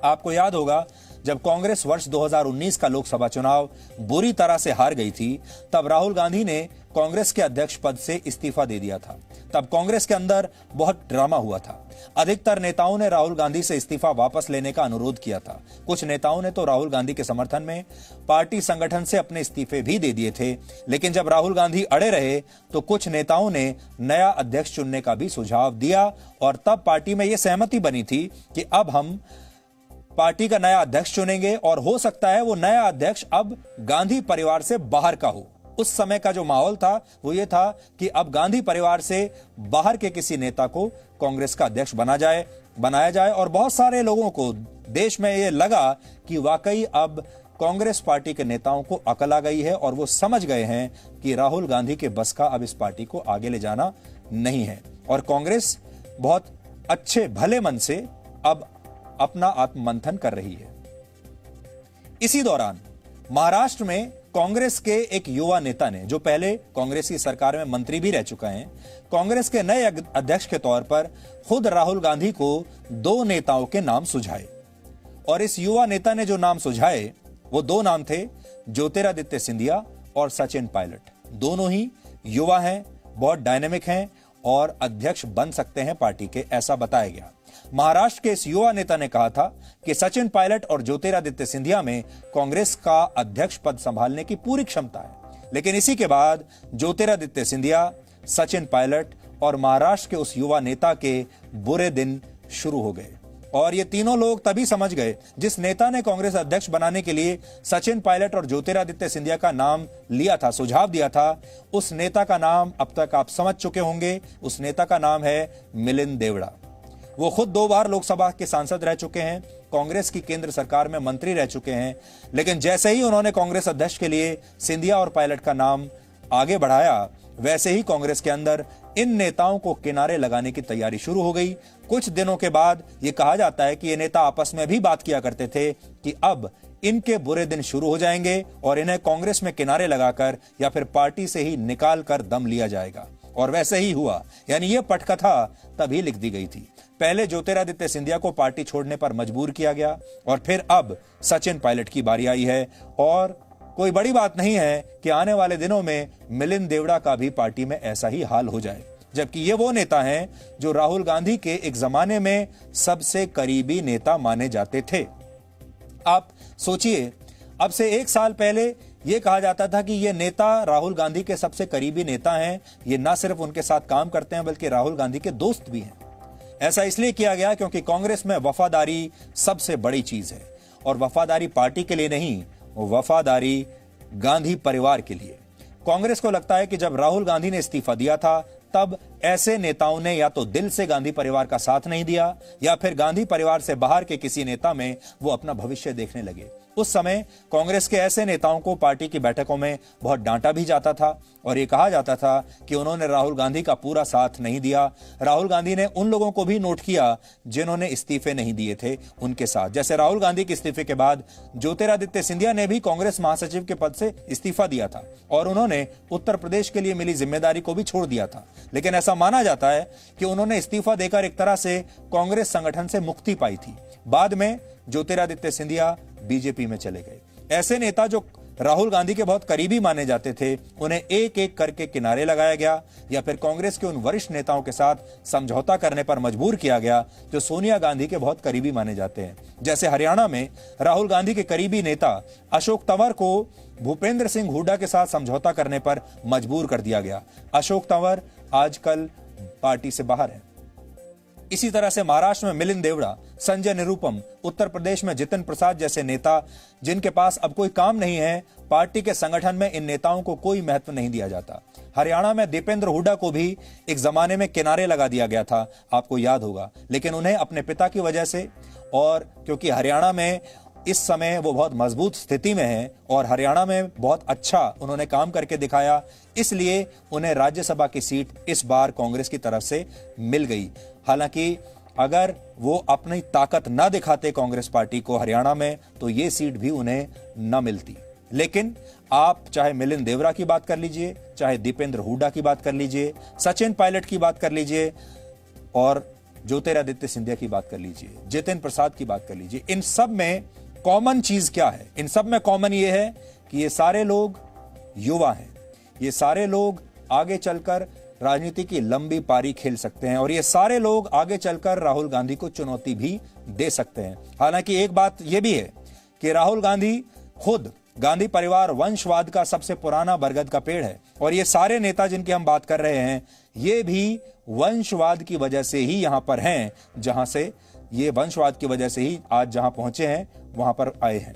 S1: आपको याद होगा जब कांग्रेस वर्ष 2019 का लोकसभा चुनाव बुरी तरह से हार गई थी, तब राहुल गांधी ने कांग्रेस के अध्यक्ष पद से इस्तीफा दे दिया था। तब कांग्रेस के अंदर बहुत ड्रामा हुआ था। अधिकतर नेताओं ने राहुल गांधी से इस्तीफा वापस लेने का अनुरोध किया था। कुछ नेताओं ने तो राहुल गांधी के समर्थन में पार्टी संगठन से अपने इस्तीफे भी दे दिए थे। लेकिन जब राहुल गांधी अड़े रहे तो कुछ नेताओं ने नया अध्यक्ष चुनने का भी सुझाव दिया, और तब पार्टी में यह सहमति बनी थी कि अब हम पार्टी का नया अध्यक्ष चुनेंगे, और हो सकता है वो नया अध्यक्ष अब गांधी परिवार से बाहर का हो। उस समय का जो माहौल था वो ये था कि अब गांधी परिवार से बाहर के किसी नेता को कांग्रेस का अध्यक्ष बनाया जाए, और बहुत सारे लोगों को देश में ये लगा कि वाकई अब कांग्रेस पार्टी के नेताओं को अकल आ गई है और वो समझ गए हैं कि राहुल गांधी के बस का अब इस पार्टी को आगे ले जाना नहीं है, और कांग्रेस बहुत अच्छे भले मन से अब अपना आत्ममंथन कर रही है। इसी दौरान महाराष्ट्र में कांग्रेस के एक युवा नेता ने, जो पहले कांग्रेस की सरकार में मंत्री भी रह चुका है, कांग्रेस के नए अध्यक्ष के तौर पर खुद राहुल गांधी को 2 नेताओं के नाम सुझाए। और इस युवा नेता ने जो नाम सुझाए वो 2 नाम थे, ज्योतिरादित्य सिंधिया और सचिन पायलट। दोनों ही युवा हैं, बहुत डायनेमिक हैं और अध्यक्ष बन सकते हैं पार्टी के, ऐसा बताया गया। महाराष्ट्र के इस युवा नेता ने कहा था कि सचिन पायलट और ज्योतिरादित्य सिंधिया में कांग्रेस का अध्यक्ष पद संभालने की पूरी क्षमता है। लेकिन इसी के बाद ज्योतिरादित्य सिंधिया, सचिन पायलट और महाराष्ट्र के उस युवा नेता के बुरे दिन शुरू हो गए। और ये तीनों लोग तभी समझ गए, जिस नेता ने कांग्रेस अध्यक्ष बनाने के लिए सचिन पायलट और ज्योतिरादित्य सिंधिया का नाम लिया था, सुझाव दिया था, उस नेता का नाम अब तक आप समझ चुके होंगे। उस नेता का नाम है मिलिंद देवड़ा। वो खुद 2 बार लोकसभा के सांसद रह चुके हैं, कांग्रेस की केंद्र सरकार में मंत्री रह चुके हैं। लेकिन जैसे ही उन्होंने कांग्रेस अध्यक्ष के लिए सिंधिया और पायलट का नाम आगे बढ़ाया, वैसे ही कांग्रेस के अंदर इन नेताओं को किनारे लगाने की तैयारी शुरू हो गई। कुछ दिनों के बाद ये कहा जाता है कि ये नेता आपस में भी बात किया करते थे कि अब इनके बुरे दिन शुरू हो जाएंगे और इन्हें कांग्रेस में किनारे लगाकर या फिर पार्टी से ही निकाल कर दम लिया जाएगा। और वैसे ही हुआ, यानी ये पटकथा तभी लिख दी गई थी। पहले ज्योतिरादित्य सिंधिया को पार्टी छोड़ने पर मजबूर किया गया और फिर अब सचिन पायलट की बारी आई है। और कोई बड़ी बात नहीं है कि आने वाले दिनों में मिलिंद देवड़ा का भी पार्टी में ऐसा ही हाल हो जाए, जबकि ये वो नेता हैं जो राहुल गांधी के एक जमाने में सबसे करीबी नेता माने जाते थे। आप सोचिए, अब से 1 साल पहले यह कहा जाता था कि ये नेता राहुल गांधी के सबसे करीबी नेता हैं, ये ना सिर्फ उनके साथ काम करते हैं बल्कि राहुल गांधी के दोस्त भी हैं। ऐसा इसलिए किया गया क्योंकि कांग्रेस में वफादारी सबसे बड़ी चीज है, और वफादारी पार्टी के लिए नहीं, वफादारी गांधी परिवार के लिए। कांग्रेस को लगता है कि जब राहुल गांधी ने इस्तीफा दिया था तब ऐसे नेताओं ने या तो दिल से गांधी परिवार का साथ नहीं दिया या फिर गांधी परिवार से बाहर के किसी नेता में वो अपना भविष्य देखने लगे। उस समय कांग्रेस के ऐसे नेताओं को पार्टी की बैठकों में बहुत डांटा भी जाता था और ये कहा जाता था कि उन्होंने राहुल गांधी का पूरा साथ नहीं दिया। राहुल गांधी ने उन लोगों को भी नोट किया जिन्होंने इस्तीफे नहीं दिए थे उनके साथ। जैसे राहुल गांधी के इस्तीफे के बाद ज्योतिरादित्य सिंधिया ने भी कांग्रेस महासचिव के पद से इस्तीफा दिया था और उन्होंने उत्तर प्रदेश के लिए मिली जिम्मेदारी को भी छोड़ दिया था। लेकिन ऐसा माना जाता है कि उन्होंने इस्तीफा देकर एक तरह से कांग्रेस संगठन से मुक्ति पाई थी। बाद में ज्योतिरादित्य सिंधिया बीजेपी में चले गए। ऐसे नेता जो राहुल गांधी के बहुत करीबी माने जाते थे उन्हें एक एक करके किनारे लगाया गया या फिर कांग्रेस के उन वरिष्ठ नेताओं के साथ समझौता करने पर मजबूर किया गया जो सोनिया गांधी के बहुत करीबी माने जाते हैं। जैसे हरियाणा में राहुल गांधी के करीबी नेता अशोक तंवर को भूपेंद्र सिंह हुड्डा के साथ समझौता करने पर मजबूर कर दिया गया। अशोक तंवर आजकल पार्टी से बाहर है। इसी तरह से महाराष्ट्र में मिलिंद देवड़ा, संजय निरुपम, उत्तर प्रदेश में जितिन प्रसाद जैसे नेता जिनके पास अब कोई काम नहीं है, पार्टी के संगठन में इन नेताओं को कोई महत्व नहीं दिया जाता। हरियाणा में दीपेंद्र हुड्डा को भी एक जमाने में किनारे लगा दिया गया था, आपको याद होगा, लेकिन उन्हें अपने पिता की वजह से और क्योंकि हरियाणा में इस समय वो बहुत मजबूत स्थिति में है और हरियाणा में बहुत अच्छा उन्होंने काम करके दिखाया, इसलिए उन्हें राज्यसभा की सीट इस बार कांग्रेस की तरफ से मिल गई। हालांकि अगर वो अपनी ताकत न दिखाते कांग्रेस पार्टी को हरियाणा में तो ये सीट भी उन्हें न मिलती। लेकिन आप चाहे मिलिंद देवड़ा की बात कर लीजिए, चाहे दीपेंद्र हुड्डा की बात कर लीजिए, सचिन पायलट की बात कर लीजिए और ज्योतिरादित्य सिंधिया की बात कर लीजिए, जितिन प्रसाद की बात कर लीजिए, इन सब में कॉमन चीज क्या है? इन सब में कॉमन ये है कि ये सारे लोग युवा हैं, ये सारे लोग आगे चलकर राजनीति की लंबी पारी खेल सकते हैं और ये सारे लोग आगे चलकर राहुल गांधी को चुनौती भी दे सकते हैं। हालांकि एक बात यह भी है कि राहुल गांधी खुद गांधी परिवार वंशवाद का सबसे पुराना बरगद का पेड़ है और ये सारे नेता जिनकी हम बात कर रहे हैं ये भी वंशवाद की वजह से ही यहां पर हैं, जहां से ये वंशवाद की वजह से ही आज जहां पहुंचे हैं वहां पर आए हैं।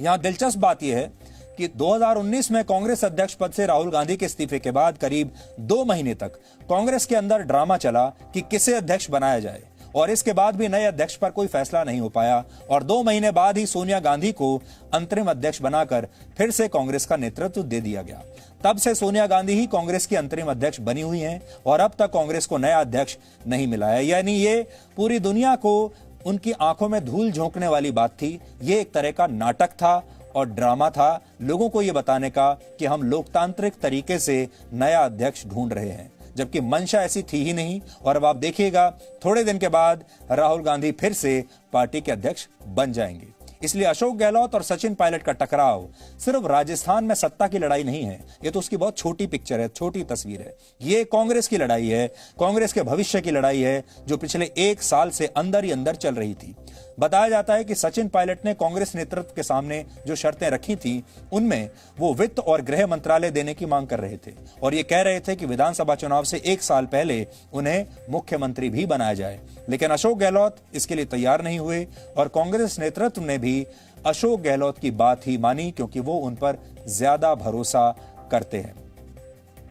S1: यहां दिलचस्प बात यह है कि 2019 में कांग्रेस अध्यक्ष पद से राहुल गांधी के इस्तीफे के बाद करीब 2 महीने तक कांग्रेस के अंदर ड्रामा चला कि किसे अध्यक्ष बनाया जाए और इसके बाद भी नए अध्यक्ष पर कोई फैसला नहीं हो पाया और 2 महीने बाद ही सोनिया गांधी को अंतरिम अध्यक्ष बनाकर फिर से कांग्रेस का नेतृत्व दे दिया गया। तब से सोनिया गांधी ही कांग्रेस की अंतरिम अध्यक्ष बनी हुई हैं और अब तक कांग्रेस को नया अध्यक्ष नहीं मिला है। यानी ये पूरी दुनिया को उनकी आंखों में धूल झोंकने वाली बात थी। ये एक तरह का नाटक था और ड्रामा था, लोगों को यह बताने का कि हम लोकतांत्रिक तरीके से नया अध्यक्ष ढूंढ रहे हैं, जबकि मंशा ऐसी थी ही नहीं। और अब आप देखिएगा थोड़े दिन के बाद राहुल गांधी फिर से पार्टी के अध्यक्ष बन जाएंगे। इसलिए अशोक गहलोत और सचिन पायलट का टकराव सिर्फ राजस्थान में सत्ता की लड़ाई नहीं है, ये तो उसकी बहुत छोटी पिक्चर है, छोटी तस्वीर है। ये कांग्रेस की लड़ाई है, कांग्रेस के भविष्य की लड़ाई है जो पिछले 1 साल से अंदर ही अंदर चल रही थी। बताया जाता है कि सचिन पायलट ने कांग्रेस नेतृत्व के सामने जो शर्तें रखी थी उनमें वो वित्त और गृह मंत्रालय देने की मांग कर रहे थे और ये कह रहे थे कि विधानसभा चुनाव से 1 साल पहले उन्हें मुख्यमंत्री भी बनाया जाए। लेकिन अशोक गहलोत इसके लिए तैयार नहीं हुए और कांग्रेस नेतृत्व ने भी अशोक गहलोत की बात ही मानी क्योंकि वो उन पर ज्यादा भरोसा करते हैं।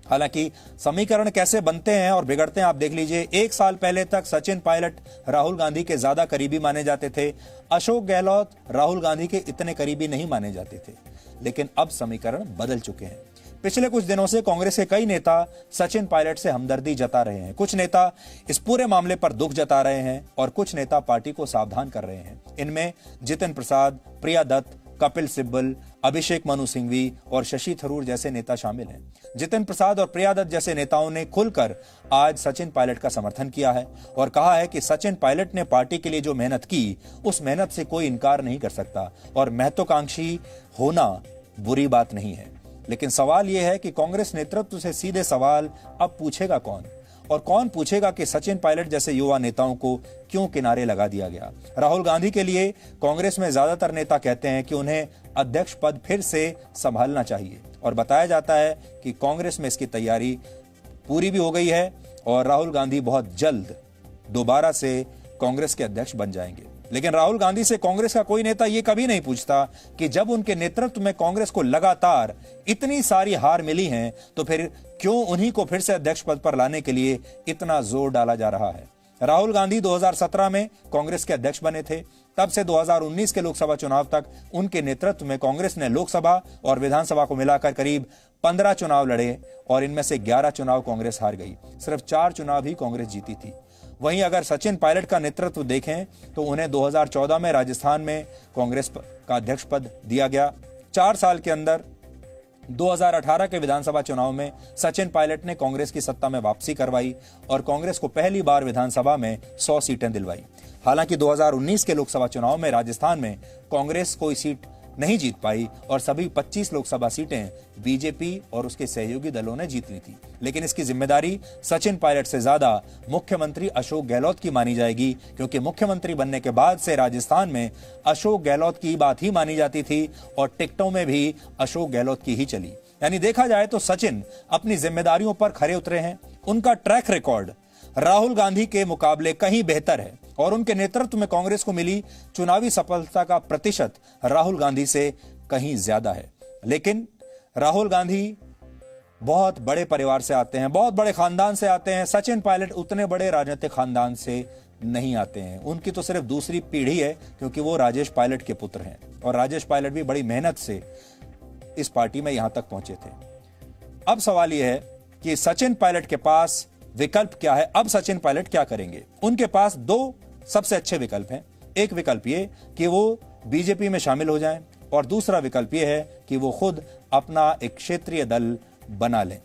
S1: हालांकि समीकरण कैसे बनते हैं और बिगड़ते हैं आप देख लीजिए। 1 साल पहले तक सचिन पायलट राहुल गांधी के ज्यादा करीबी माने जाते थे, अशोक गहलोत राहुल गांधी के इतने करीबी नहीं माने जाते थे। लेकिन अब समीकरण बदल चुके हैं। पिछले कुछ दिनों से कांग्रेस के कई नेता सचिन पायलट से हमदर्दी जता रहे हैं, कुछ नेता इस पूरे मामले पर दुख जता रहे हैं और कुछ नेता पार्टी को सावधान कर रहे हैं। इनमें जितिन प्रसाद, प्रिया दत्त, कपिल सिब्बल, अभिषेक मनु सिंघवी और शशि थरूर जैसे नेता शामिल हैं। जितिन प्रसाद और प्रिया दत्त जैसे नेताओं ने खुलकर आज सचिन पायलट का समर्थन किया है और कहा है कि सचिन पायलट ने पार्टी के लिए जो मेहनत की उस मेहनत से कोई इनकार नहीं कर सकता और महत्वाकांक्षी होना बुरी बात नहीं है। लेकिन सवाल यह है कि कांग्रेस नेतृत्व से सीधे सवाल अब पूछेगा कौन और कौन पूछेगा कि सचिन पायलट जैसे युवा नेताओं को क्यों किनारे लगा दिया गया। राहुल गांधी के लिए कांग्रेस में ज्यादातर नेता कहते हैं कि उन्हें अध्यक्ष पद फिर से संभालना चाहिए और बताया जाता है कि कांग्रेस में इसकी तैयारी पूरी भी हो गई है और राहुल गांधी बहुत जल्द दोबारा से कांग्रेस के अध्यक्ष बन जाएंगे। लेकिन राहुल गांधी से कांग्रेस का कोई नेता यह कभी नहीं पूछता कि जब उनके नेतृत्व में कांग्रेस को लगातार इतनी सारी हार मिली हैं तो फिर क्यों उन्हीं को फिर से अध्यक्ष पद पर लाने के लिए इतना जोर डाला जा रहा है। राहुल गांधी 2017 में कांग्रेस के अध्यक्ष बने थे, तब से 2019 के लोकसभा चुनाव तक उनके नेतृत्व में कांग्रेस ने लोकसभा और विधानसभा को मिलाकर करीब 15 चुनाव लड़े और इनमें से 11 चुनाव कांग्रेस हार गई, सिर्फ 4 चुनाव ही कांग्रेस जीती थी। वहीं अगर सचिन पायलट का नेतृत्व देखें तो उन्हें 2014 में राजस्थान में कांग्रेस का अध्यक्ष पद दिया गया। 4 साल के अंदर 2018 के विधानसभा चुनाव में सचिन पायलट ने कांग्रेस की सत्ता में वापसी करवाई और कांग्रेस को पहली बार विधानसभा में 100 सीटें दिलवाई। हालांकि 2019 के लोकसभा चुनाव में राजस्थान में कांग्रेस कोई सीट नहीं जीत पाई और सभी 25 लोकसभा सीटें बीजेपी और उसके सहयोगी दलों ने जीत ली थी। लेकिन इसकी जिम्मेदारी सचिन पायलट से ज्यादा मुख्यमंत्री अशोक गहलोत की मानी जाएगी, क्योंकि मुख्यमंत्री बनने के बाद से राजस्थान में अशोक गहलोत की बात ही मानी जाती थी और टिकटों में भी अशोक गहलोत की ही चली। यानी देखा जाए तो सचिन अपनी जिम्मेदारियों पर खरे उतरे हैं। उनका ट्रैक रिकॉर्ड राहुल गांधी के मुकाबले कहीं बेहतर है और उनके नेतृत्व में कांग्रेस को मिली चुनावी सफलता का प्रतिशत राहुल गांधी से कहीं ज्यादा है। लेकिन राहुल गांधी बहुत बड़े परिवार से आते हैं, बहुत बड़े खानदान से आते हैं। सचिन पायलट उतने बड़े राजनीतिक खानदान से नहीं आते हैं। उनकी तो सिर्फ दूसरी पीढ़ी है, क्योंकि वो राजेश पायलट के पुत्र हैं और राजेश पायलट भी बड़ी मेहनत से इस पार्टी में यहां तक पहुंचे थे। अब सवाल यह है कि सचिन पायलट के पास विकल्प क्या है। अब सचिन पायलट क्या करेंगे? उनके पास दो सबसे अच्छे विकल्प हैं। एक विकल्प ये कि वो बीजेपी में शामिल हो जाएं और दूसरा विकल्प ये है कि वो खुद अपना एक क्षेत्रीय दल बना लें।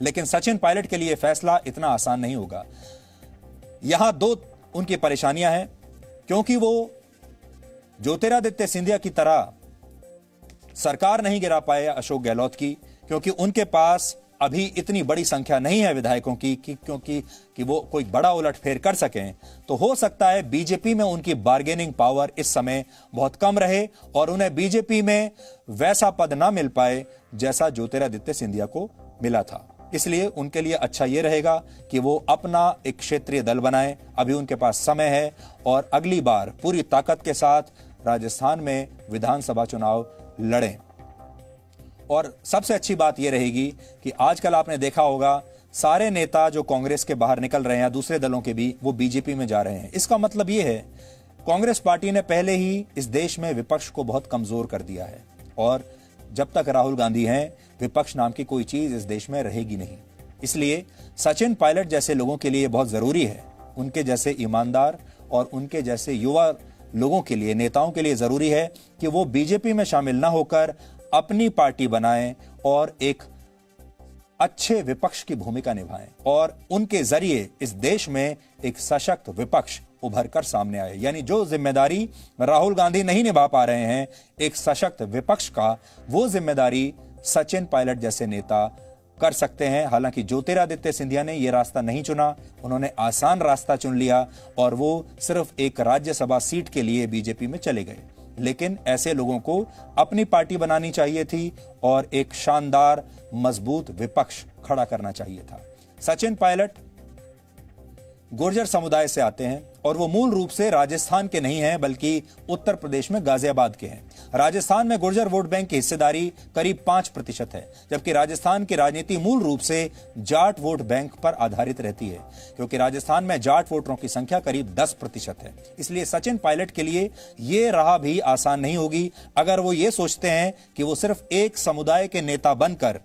S1: लेकिन सचिन पायलट के लिए फैसला इतना आसान नहीं होगा। यहां दो उनकी परेशानियां हैं, क्योंकि वो ज्योतिरादित्य सिंधिया की तरह सरकार नहीं गिरा पाए अशोक गहलोत की, क्योंकि उनके पास अभी इतनी बड़ी संख्या नहीं है विधायकों की कि वो कोई बड़ा उलटफेर कर सकें। तो हो सकता है बीजेपी में उनकी बार्गेनिंग पावर इस समय बहुत कम रहे और उन्हें बीजेपी में वैसा पद ना मिल पाए जैसा ज्योतिरादित्य सिंधिया को मिला था। इसलिए उनके लिए अच्छा यह रहेगा कि वो अपना एक क्षेत्रीय दल बनाएं। अभी उनके पास समय है और अगली बार पूरी ताकत के साथ राजस्थान में विधानसभा चुनाव लड़ें। और सबसे अच्छी बात यह रहेगी कि आजकल आपने देखा होगा सारे नेता जो कांग्रेस के बाहर निकल रहे हैं, दूसरे दलों के भी, वो बीजेपी में जा रहे हैं। इसका मतलब यह है कांग्रेस पार्टी ने पहले ही इस देश में विपक्ष को बहुत कमजोर कर दिया है और जब तक राहुल गांधी हैं, विपक्ष नाम की कोई चीज इस देश में रहेगी नहीं। इसलिए सचिन पायलट जैसे लोगों के लिए बहुत जरूरी है, उनके जैसे ईमानदार और उनके जैसे युवा लोगों के लिए, नेताओं के लिए जरूरी है कि वो बीजेपी में शामिल ना होकर अपनी पार्टी बनाएं और एक अच्छे विपक्ष की भूमिका निभाएं और उनके जरिए इस देश में एक सशक्त विपक्ष उभर कर सामने आए। यानी जो जिम्मेदारी राहुल गांधी नहीं निभा पा रहे हैं एक सशक्त विपक्ष का, वो जिम्मेदारी सचिन पायलट जैसे नेता कर सकते हैं। हालांकि ज्योतिरादित्य सिंधिया ने यह रास्ता नहीं चुना, उन्होंने आसान रास्ता चुन लिया और वो सिर्फ एक राज्यसभा सीट के लिए बीजेपी में चले गए। लेकिन ऐसे लोगों को अपनी पार्टी बनानी चाहिए थी और एक शानदार मजबूत विपक्ष खड़ा करना चाहिए था। सचिन पायलट गुर्जर समुदाय से आते हैं और वो मूल रूप से राजस्थान के नहीं हैं, बल्कि उत्तर प्रदेश में गाजियाबाद के हैं। राजस्थान में गुर्जर वोट बैंक की हिस्सेदारी करीब 5% है, जबकि राजस्थान की राजनीति मूल रूप से जाट वोट बैंक पर आधारित रहती है, क्योंकि राजस्थान में जाट वोटरों की संख्या करीब 10% है। इसलिए सचिन पायलट के लिए ये राह भी आसान नहीं होगी। अगर वो ये सोचते हैं कि वो सिर्फ एक समुदाय के नेता बनकर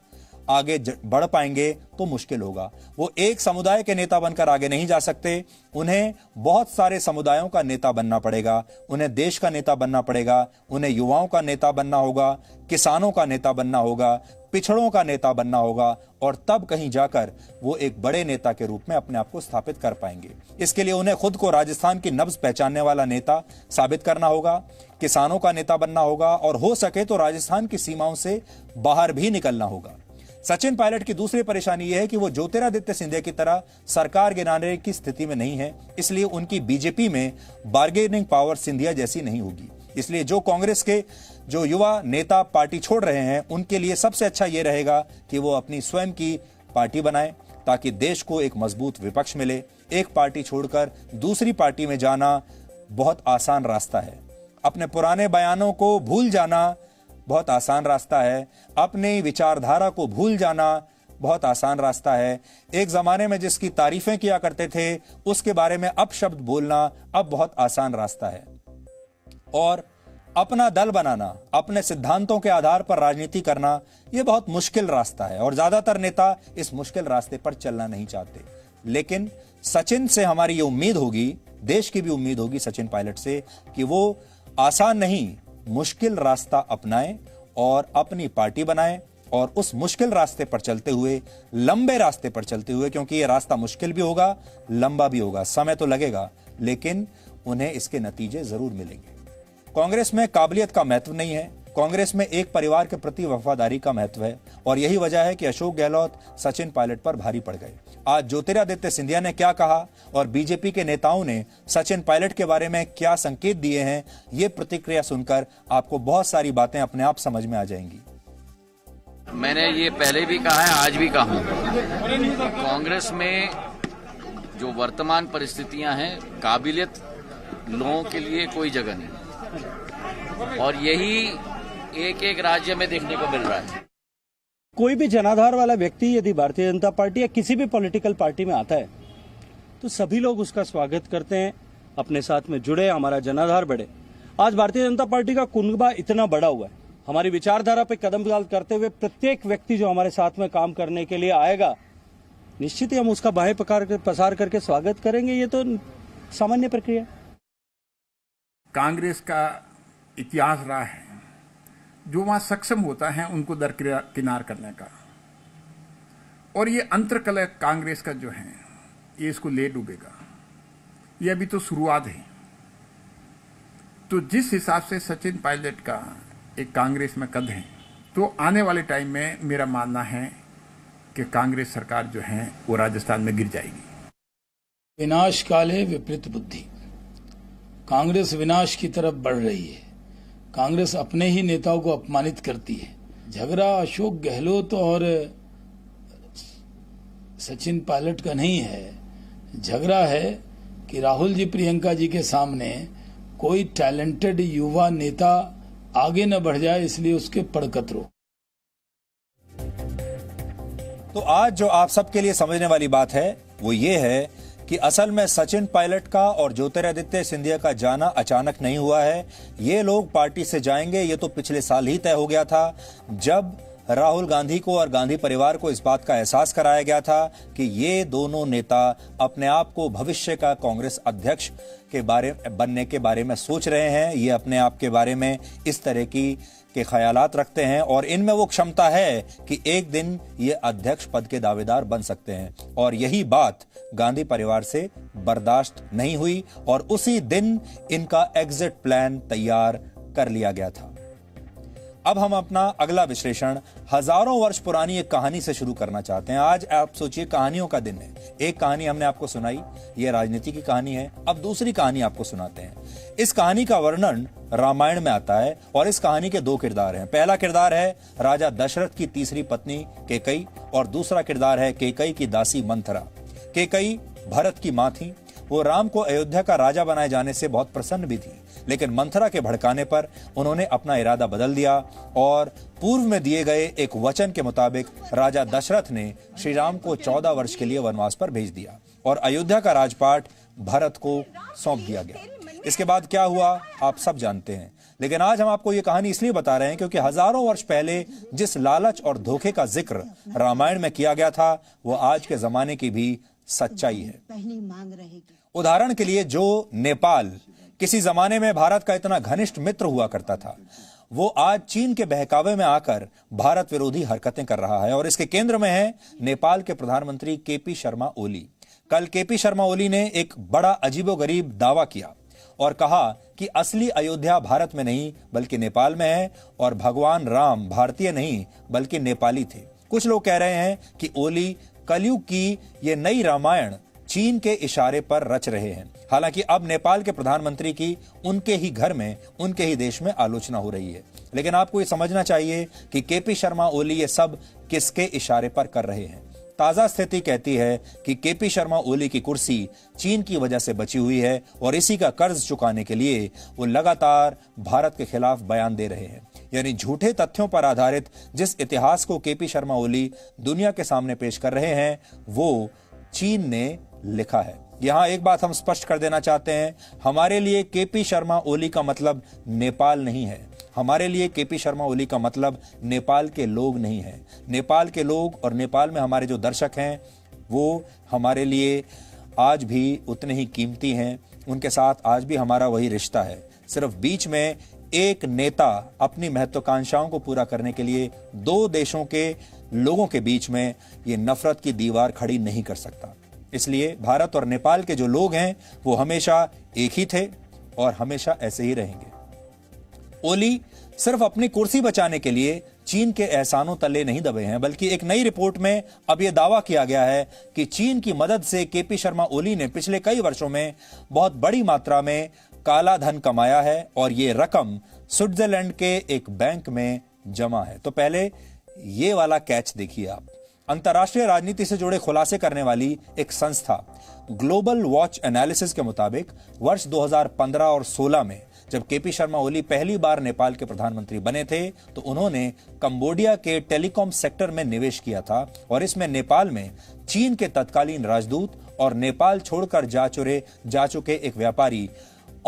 S1: आगे बढ़ पाएंगे तो मुश्किल होगा। वो एक समुदाय के नेता बनकर आगे नहीं जा सकते, उन्हें बहुत सारे समुदायों का नेता बनना पड़ेगा, उन्हें देश का नेता बनना पड़ेगा, उन्हें युवाओं का नेता बनना होगा, किसानों का नेता बनना होगा, पिछड़ों का नेता बनना होगा और तब कहीं जाकर वो एक बड़े नेता के रूप में अपने आप को स्थापित कर पाएंगे। इसके लिए उन्हें खुद को राजस्थान की नब्ज पहचानने वाला नेता साबित करना होगा, किसानों का नेता बनना होगा और हो सके तो राजस्थान की सीमाओं से बाहर भी निकलना होगा। सचिन पायलट की दूसरी परेशानी यह है कि वो ज्योतिरादित्य सिंधिया की तरह सरकार गिराने की स्थिति में नहीं है, इसलिए उनकी बीजेपी में बार्गेनिंग पावर सिंधिया जैसी नहीं होगी। इसलिए जो कांग्रेस के जो युवा नेता पार्टी छोड़ रहे हैं, उनके लिए सबसे अच्छा यह रहेगा कि वो अपनी स्वयं की पार्टी बनाएं, ताकि देश को एक मजबूत विपक्ष मिले। एक पार्टी छोड़कर दूसरी पार्टी में जाना बहुत आसान रास्ता है। अपने पुराने बयानों को भूल जाना बहुत आसान रास्ता है, अपनी विचारधारा को भूल जाना बहुत आसान रास्ता है। एक जमाने में जिसकी तारीफें किया करते थे, उसके बारे में अपशब्द बोलना अब बहुत आसान रास्ता है। और अपना दल बनाना, अपने सिद्धांतों के आधार पर राजनीति करना, यह बहुत मुश्किल रास्ता है और ज्यादातर नेता इस मुश्किल रास्ते पर चलना नहीं चाहते। लेकिन सचिन से हमारी ये उम्मीद होगी, देश की भी उम्मीद होगी सचिन पायलट से, कि वो आसान नहीं मुश्किल रास्ता अपनाएं और अपनी पार्टी बनाएं और उस मुश्किल रास्ते पर चलते हुए, लंबे रास्ते पर चलते हुए, क्योंकि यह रास्ता मुश्किल भी होगा, लंबा भी होगा, समय तो लगेगा, लेकिन उन्हें इसके नतीजे जरूर मिलेंगे। कांग्रेस में काबिलियत का महत्व नहीं है, कांग्रेस में एक परिवार के प्रति वफादारी का महत्व है और यही वजह है कि अशोक गहलोत सचिन पायलट पर भारी पड़ गए। आज ज्योतिरादित्य सिंधिया ने क्या कहा और बीजेपी के नेताओं ने सचिन पायलट के बारे में क्या संकेत दिए हैं, ये प्रतिक्रिया सुनकर आपको बहुत सारी बातें अपने आप समझ में आ जाएंगी।
S5: मैंने ये पहले भी कहा है, आज भी कहूं, कांग्रेस में जो वर्तमान परिस्थितियां हैं, काबिलियत लोगों के लिए कोई जगह नहीं और यही एक एक राज्य में देखने को मिल रहा है।
S11: कोई भी जनाधार वाला व्यक्ति यदि भारतीय जनता पार्टी या किसी भी पॉलिटिकल पार्टी में आता है तो सभी लोग उसका स्वागत करते हैं, अपने साथ में जुड़े, हमारा जनाधार बढ़े। आज भारतीय जनता पार्टी का कुनबा इतना बड़ा हुआ है, हमारी विचारधारा पे कदम करते हुए प्रत्येक व्यक्ति जो हमारे साथ में काम करने के लिए आएगा, निश्चित ही हम उसका बाहें पसार करके स्वागत करेंगे। ये तो सामान्य प्रक्रिया।
S12: कांग्रेस का इतिहास रहा है, जो वहां सक्षम होता है उनको दरकिनार करने का, और ये अंतरकलह कांग्रेस का जो है ये इसको ले डूबेगा। ये अभी तो शुरुआत है। तो जिस हिसाब से सचिन पायलट का एक कांग्रेस में कद है, तो आने वाले टाइम में मेरा मानना है कि कांग्रेस सरकार जो है वो राजस्थान में गिर जाएगी।
S13: विनाश काले विपरीत बुद्धि, कांग्रेस विनाश की तरफ बढ़ रही है। कांग्रेस अपने ही नेताओं को अपमानित करती है। झगड़ा अशोक गहलोत और सचिन पायलट का नहीं है, झगड़ा है कि राहुल जी प्रियंका जी के सामने कोई टैलेंटेड युवा नेता आगे न बढ़ जाए, इसलिए उसके पड़कतरो।
S1: तो आज जो आप सबके लिए समझने वाली बात है वो ये है कि असल में सचिन पायलट का और ज्योतिरादित्य सिंधिया का जाना अचानक नहीं हुआ है। ये लोग पार्टी से जाएंगे, ये तो पिछले साल ही तय हो गया था, जब राहुल गांधी को और गांधी परिवार को इस बात का एहसास कराया गया था कि ये दोनों नेता अपने आप को भविष्य का कांग्रेस अध्यक्ष के बनने के बारे में सोच रहे हैं। ये अपने आप के बारे में इस तरह के ख्यालात रखते हैं और इनमें वो क्षमता है कि एक दिन ये अध्यक्ष पद के दावेदार बन सकते हैं। और यही बात गांधी परिवार से बर्दाश्त नहीं हुई और उसी दिन इनका एग्जिट प्लान तैयार कर लिया गया था। अब हम अपना अगला विश्लेषण हजारों वर्ष पुरानी एक कहानी से शुरू करना चाहते हैं। आज आप सोचिए, कहानियों का दिन है। एक कहानी हमने आपको सुनाई, यह राजनीति की कहानी है। अब दूसरी कहानी आपको सुनाते हैं। इस कहानी का वर्णन रामायण में आता है और इस कहानी के दो किरदार हैं। पहला किरदार है राजा दशरथ की तीसरी पत्नी कैकई और दूसरा किरदार है कैकई की दासी मंथरा। कैकई भरत की मां थी। वो राम को अयोध्या का राजा बनाए जाने से बहुत प्रसन्न भी थी, लेकिन मंथरा के भड़काने पर उन्होंने अपना इरादा बदल दिया और पूर्व में दिए गए एक वचन के मुताबिक राजा दशरथ ने श्री राम को 14 वर्ष के लिए वनवास पर भेज दिया और अयोध्या का राजपाट भरत को सौंप दिया गया। इसके बाद क्या हुआ आप सब जानते हैं, लेकिन आज हम आपको ये कहानी इसलिए बता रहे हैं क्योंकि हजारों वर्ष पहले जिस लालच और धोखे का जिक्र रामायण में किया गया था वो आज के जमाने की भी सच्चाई है। उदाहरण के लिए, जो नेपाल किसी जमाने में भारत का इतना घनिष्ठ मित्र हुआ करता था, वो आज चीन के बहकावे में आकर भारत विरोधी हरकतें कर रहा है और इसके केंद्र में है नेपाल के प्रधानमंत्री केपी शर्मा ओली। कल केपी शर्मा ओली ने एक बड़ा अजीबोगरीब दावा किया और कहा कि असली अयोध्या भारत में नहीं बल्कि नेपाल में है और भगवान राम भारतीय नहीं बल्कि नेपाली थे। कुछ लोग कह रहे हैं कि ओली कलयुग की ये नई रामायण चीन के इशारे पर रच रहे हैं। हालांकि अब नेपाल के प्रधानमंत्री की उनके ही घर में, उनके ही देश में आलोचना हो रही है। लेकिन आपको ये समझना चाहिए कि केपी शर्मा ओली ये सब किसके इशारे पर कर रहे हैं। ताजा स्थिति कहती है कि केपी शर्मा ओली की कुर्सी चीन की वजह से बची हुई है और इसी का कर्ज चुकाने के लिए वो लगातार भारत के खिलाफ बयान दे रहे हैं। यानी झूठे तथ्यों पर आधारित जिस इतिहास को केपी शर्मा ओली दुनिया के सामने पेश कर रहे हैं वो चीन ने लिखा है। यहां एक बात हम स्पष्ट कर देना चाहते हैं, हमारे लिए केपी शर्मा ओली का मतलब नेपाल नहीं है। हमारे लिए केपी शर्मा ओली का मतलब नेपाल के लोग नहीं है। नेपाल के लोग और नेपाल में हमारे जो दर्शक हैं वो हमारे लिए आज भी उतने ही कीमती हैं। उनके साथ आज भी हमारा वही रिश्ता है। सिर्फ बीच में एक नेता अपनी महत्वाकांक्षाओं को पूरा करने के लिए दो देशों के लोगों के बीच में ये नफरत की दीवार खड़ी नहीं कर सकता। इसलिए भारत और नेपाल के जो लोग हैं वो हमेशा एक ही थे और हमेशा ऐसे ही रहेंगे। ओली सिर्फ अपनी कुर्सी बचाने के लिए चीन के एहसानों तले नहीं दबे हैं, बल्कि एक नई रिपोर्ट में अब यह दावा किया गया है कि चीन की मदद से केपी शर्मा ओली ने पिछले कई वर्षों में बहुत बड़ी मात्रा में काला धन कमाया है और ये रकम स्विट्जरलैंड के एक बैंक में जमा है। तो पहले ये वाला कैच देखिए आप। अंतर्राष्ट्रीय राजनीति से जुड़े खुलासे करने वाली एक संस्था ग्लोबल वॉच एनालिसिस के मुताबिक वर्ष 2015 और 16 में जब केपी शर्मा ओली पहली बार नेपाल के प्रधानमंत्री बने थे तो उन्होंने कंबोडिया के टेलीकॉम सेक्टर में निवेश किया था और इसमें नेपाल में चीन के तत्कालीन राजदूत और नेपाल छोड़कर जा चुके एक व्यापारी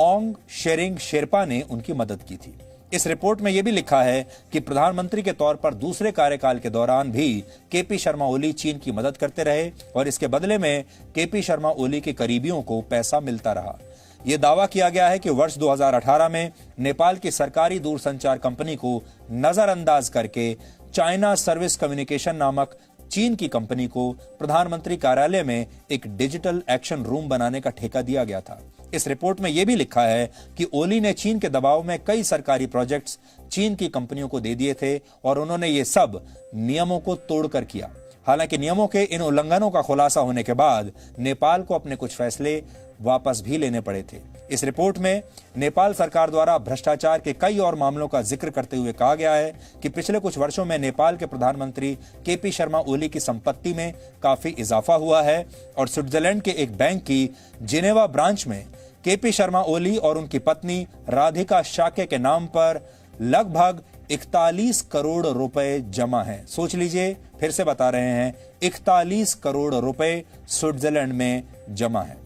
S1: ओंग शेरिंग शेरपा ने उनकी मदद की थी। इस रिपोर्ट में यह भी लिखा है कि प्रधानमंत्री के तौर पर दूसरे कार्यकाल के दौरान भी केपी शर्मा ओली चीन की मदद करते रहे और इसके बदले में केपी शर्मा ओली के करीबियों को पैसा मिलता रहा। यह दावा किया गया है कि वर्ष 2018 में नेपाल की सरकारी दूरसंचार कंपनी को नजरअंदाज करके चाइना सर्विस कम्युनिकेशन नामक चीन की कंपनी को प्रधानमंत्री कार्यालय में एक डिजिटल एक्शन रूम बनाने का ठेका दिया गया था। इस रिपोर्ट में यह भी लिखा है कि ओली ने चीन के दबाव में कई सरकारी प्रोजेक्ट्स चीन की कंपनियों को दे दिए थे और उन्होंने ये सब नियमों को तोड़कर किया। हालांकि नियमों के इन उल्लंघनों का खुलासा होने के बाद नेपाल को अपने कुछ फैसले वापस भी लेने पड़े थे। इस रिपोर्ट में नेपाल सरकार द्वारा भ्रष्टाचार के कई और मामलों का जिक्र करते हुए कहा गया है कि पिछले कुछ वर्षों में नेपाल के प्रधानमंत्री केपी शर्मा ओली की संपत्ति में काफी इजाफा हुआ है और स्विट्जरलैंड के एक बैंक की जिनेवा ब्रांच में केपी शर्मा ओली और उनकी पत्नी राधिका शाक्य के नाम पर लगभग 41 करोड़ रुपए जमा हैं। सोच लीजिए, फिर से बता रहे हैं, 41 करोड़ रुपए स्विट्जरलैंड में जमा है।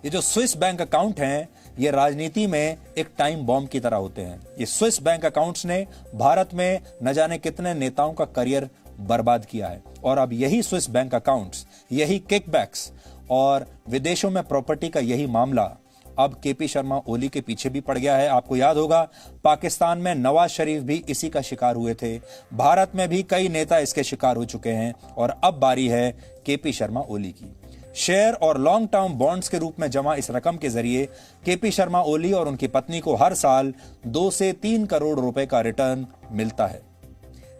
S1: ये जो स्विस बैंक अकाउंट हैं, ये राजनीति में एक टाइम बॉम्ब की तरह होते हैं। ये स्विस बैंक अकाउंट्स ने भारत में न जाने कितने नेताओं का करियर बर्बाद किया है और अब यही स्विस बैंक अकाउंट्स, यही किकबैक्स और विदेशों में प्रॉपर्टी का यही मामला अब केपी शर्मा ओली के पीछे भी पड़ गया है। आपको याद होगा, पाकिस्तान में नवाज शरीफ भी इसी का शिकार हुए थे। भारत में भी कई नेता इसके शिकार हो चुके हैं और अब बारी है केपी शर्मा ओली की। शेयर और लॉन्ग टर्म बॉन्ड्स के रूप में जमा इस रकम के जरिए केपी शर्मा ओली और उनकी पत्नी को हर साल 2 से 3 करोड़ रुपए का रिटर्न मिलता है।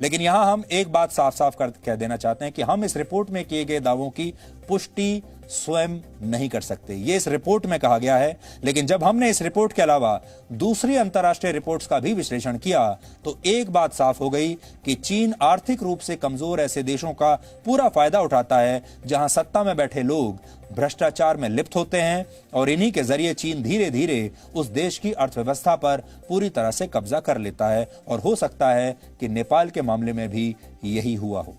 S1: लेकिन यहां हम एक बात साफ साफ कर कह देना चाहते हैं कि हम इस रिपोर्ट में किए गए दावों की पुष्टि स्वयं नहीं कर सकते। ये इस रिपोर्ट में कहा गया है, लेकिन जब हमने इस रिपोर्ट के अलावा दूसरी अंतर्राष्ट्रीय रिपोर्ट्स का भी विश्लेषण किया तो एक बात साफ हो गई कि चीन आर्थिक रूप से कमजोर ऐसे देशों का पूरा फायदा उठाता है जहां सत्ता में बैठे लोग भ्रष्टाचार में लिप्त होते हैं और इन्हीं के जरिए चीन धीरे धीरे उस देश की अर्थव्यवस्था पर पूरी तरह से कब्जा कर लेता है और हो सकता है कि नेपाल के मामले में भी यही हुआ हो।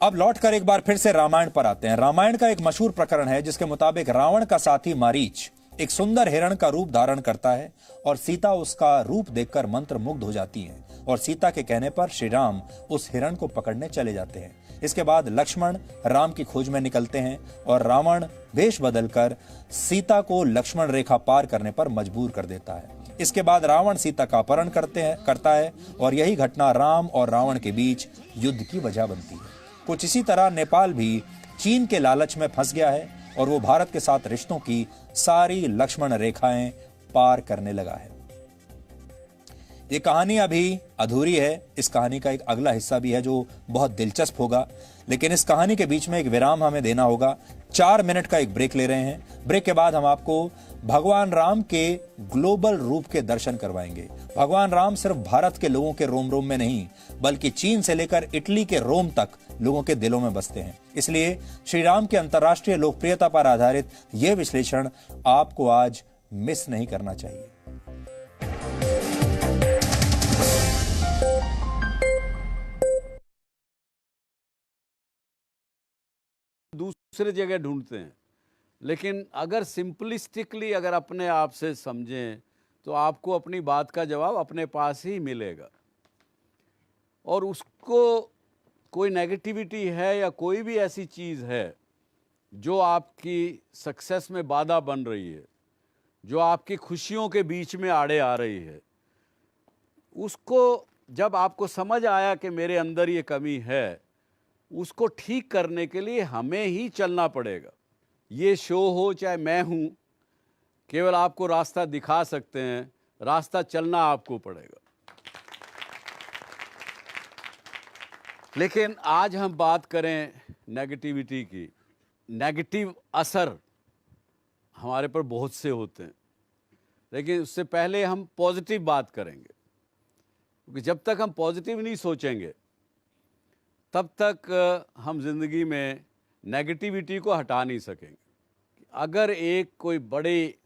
S1: अब लौटकर एक बार फिर से रामायण पर आते हैं। रामायण का एक मशहूर प्रकरण है जिसके मुताबिक रावण का साथी मारीच एक सुंदर हिरण का रूप धारण करता है और सीता उसका रूप देखकर मंत्र मुग्ध हो जाती है और सीता के कहने पर श्री राम उस हिरण को पकड़ने चले जाते हैं। इसके बाद लक्ष्मण राम की खोज में निकलते हैं और रावण वेश बदलकर सीता को लक्ष्मण रेखा पार करने पर मजबूर कर देता है। इसके बाद रावण सीता का अपहरण करता है और यही घटना राम और रावण के बीच युद्ध की वजह बनती है। कुछ इसी तरह नेपाल भी चीन के लालच में फंस गया है और वो भारत के साथ रिश्तों की सारी लक्ष्मण रेखाएं पार करने लगा है। ये कहानी अभी अधूरी है। इस कहानी का एक अगला हिस्सा भी है जो बहुत दिलचस्प होगा, लेकिन इस कहानी के बीच में एक विराम हमें देना होगा। 4 मिनट का एक ब्रेक ले रहे हैं। ब्रेक के बाद हम आपको भगवान राम के ग्लोबल रूप के दर्शन करवाएंगे। भगवान राम सिर्फ भारत के लोगों के रोम रोम में नहीं, बल्कि चीन से लेकर इटली के रोम तक लोगों के दिलों में बसते हैं। इसलिए श्री राम की अंतर्राष्ट्रीय लोकप्रियता पर आधारित यह विश्लेषण आपको आज मिस नहीं करना चाहिए।
S14: दूसरे जगह ढूंढते हैं, लेकिन अगर सिंपलिस्टिकली अगर अपने आप से समझें तो आपको अपनी बात का जवाब अपने पास ही मिलेगा। और उसको कोई नेगेटिविटी है या कोई भी ऐसी चीज़ है जो आपकी सक्सेस में बाधा बन रही है, जो आपकी खुशियों के बीच में आड़े आ रही है, उसको जब आपको समझ आया कि मेरे अंदर ये कमी है, उसको ठीक करने के लिए हमें ही चलना पड़ेगा। ये शो हो चाहे मैं हूँ, केवल आपको रास्ता दिखा सकते हैं, रास्ता चलना आपको पड़ेगा। लेकिन आज हम बात करें नेगेटिविटी की। नेगेटिव असर हमारे पर बहुत से होते हैं, लेकिन उससे पहले हम पॉजिटिव बात करेंगे, क्योंकि जब तक हम पॉजिटिव नहीं सोचेंगे तब तक हम जिंदगी में नेगेटिविटी को हटा नहीं सकेंगे। अगर एक कोई बड़े,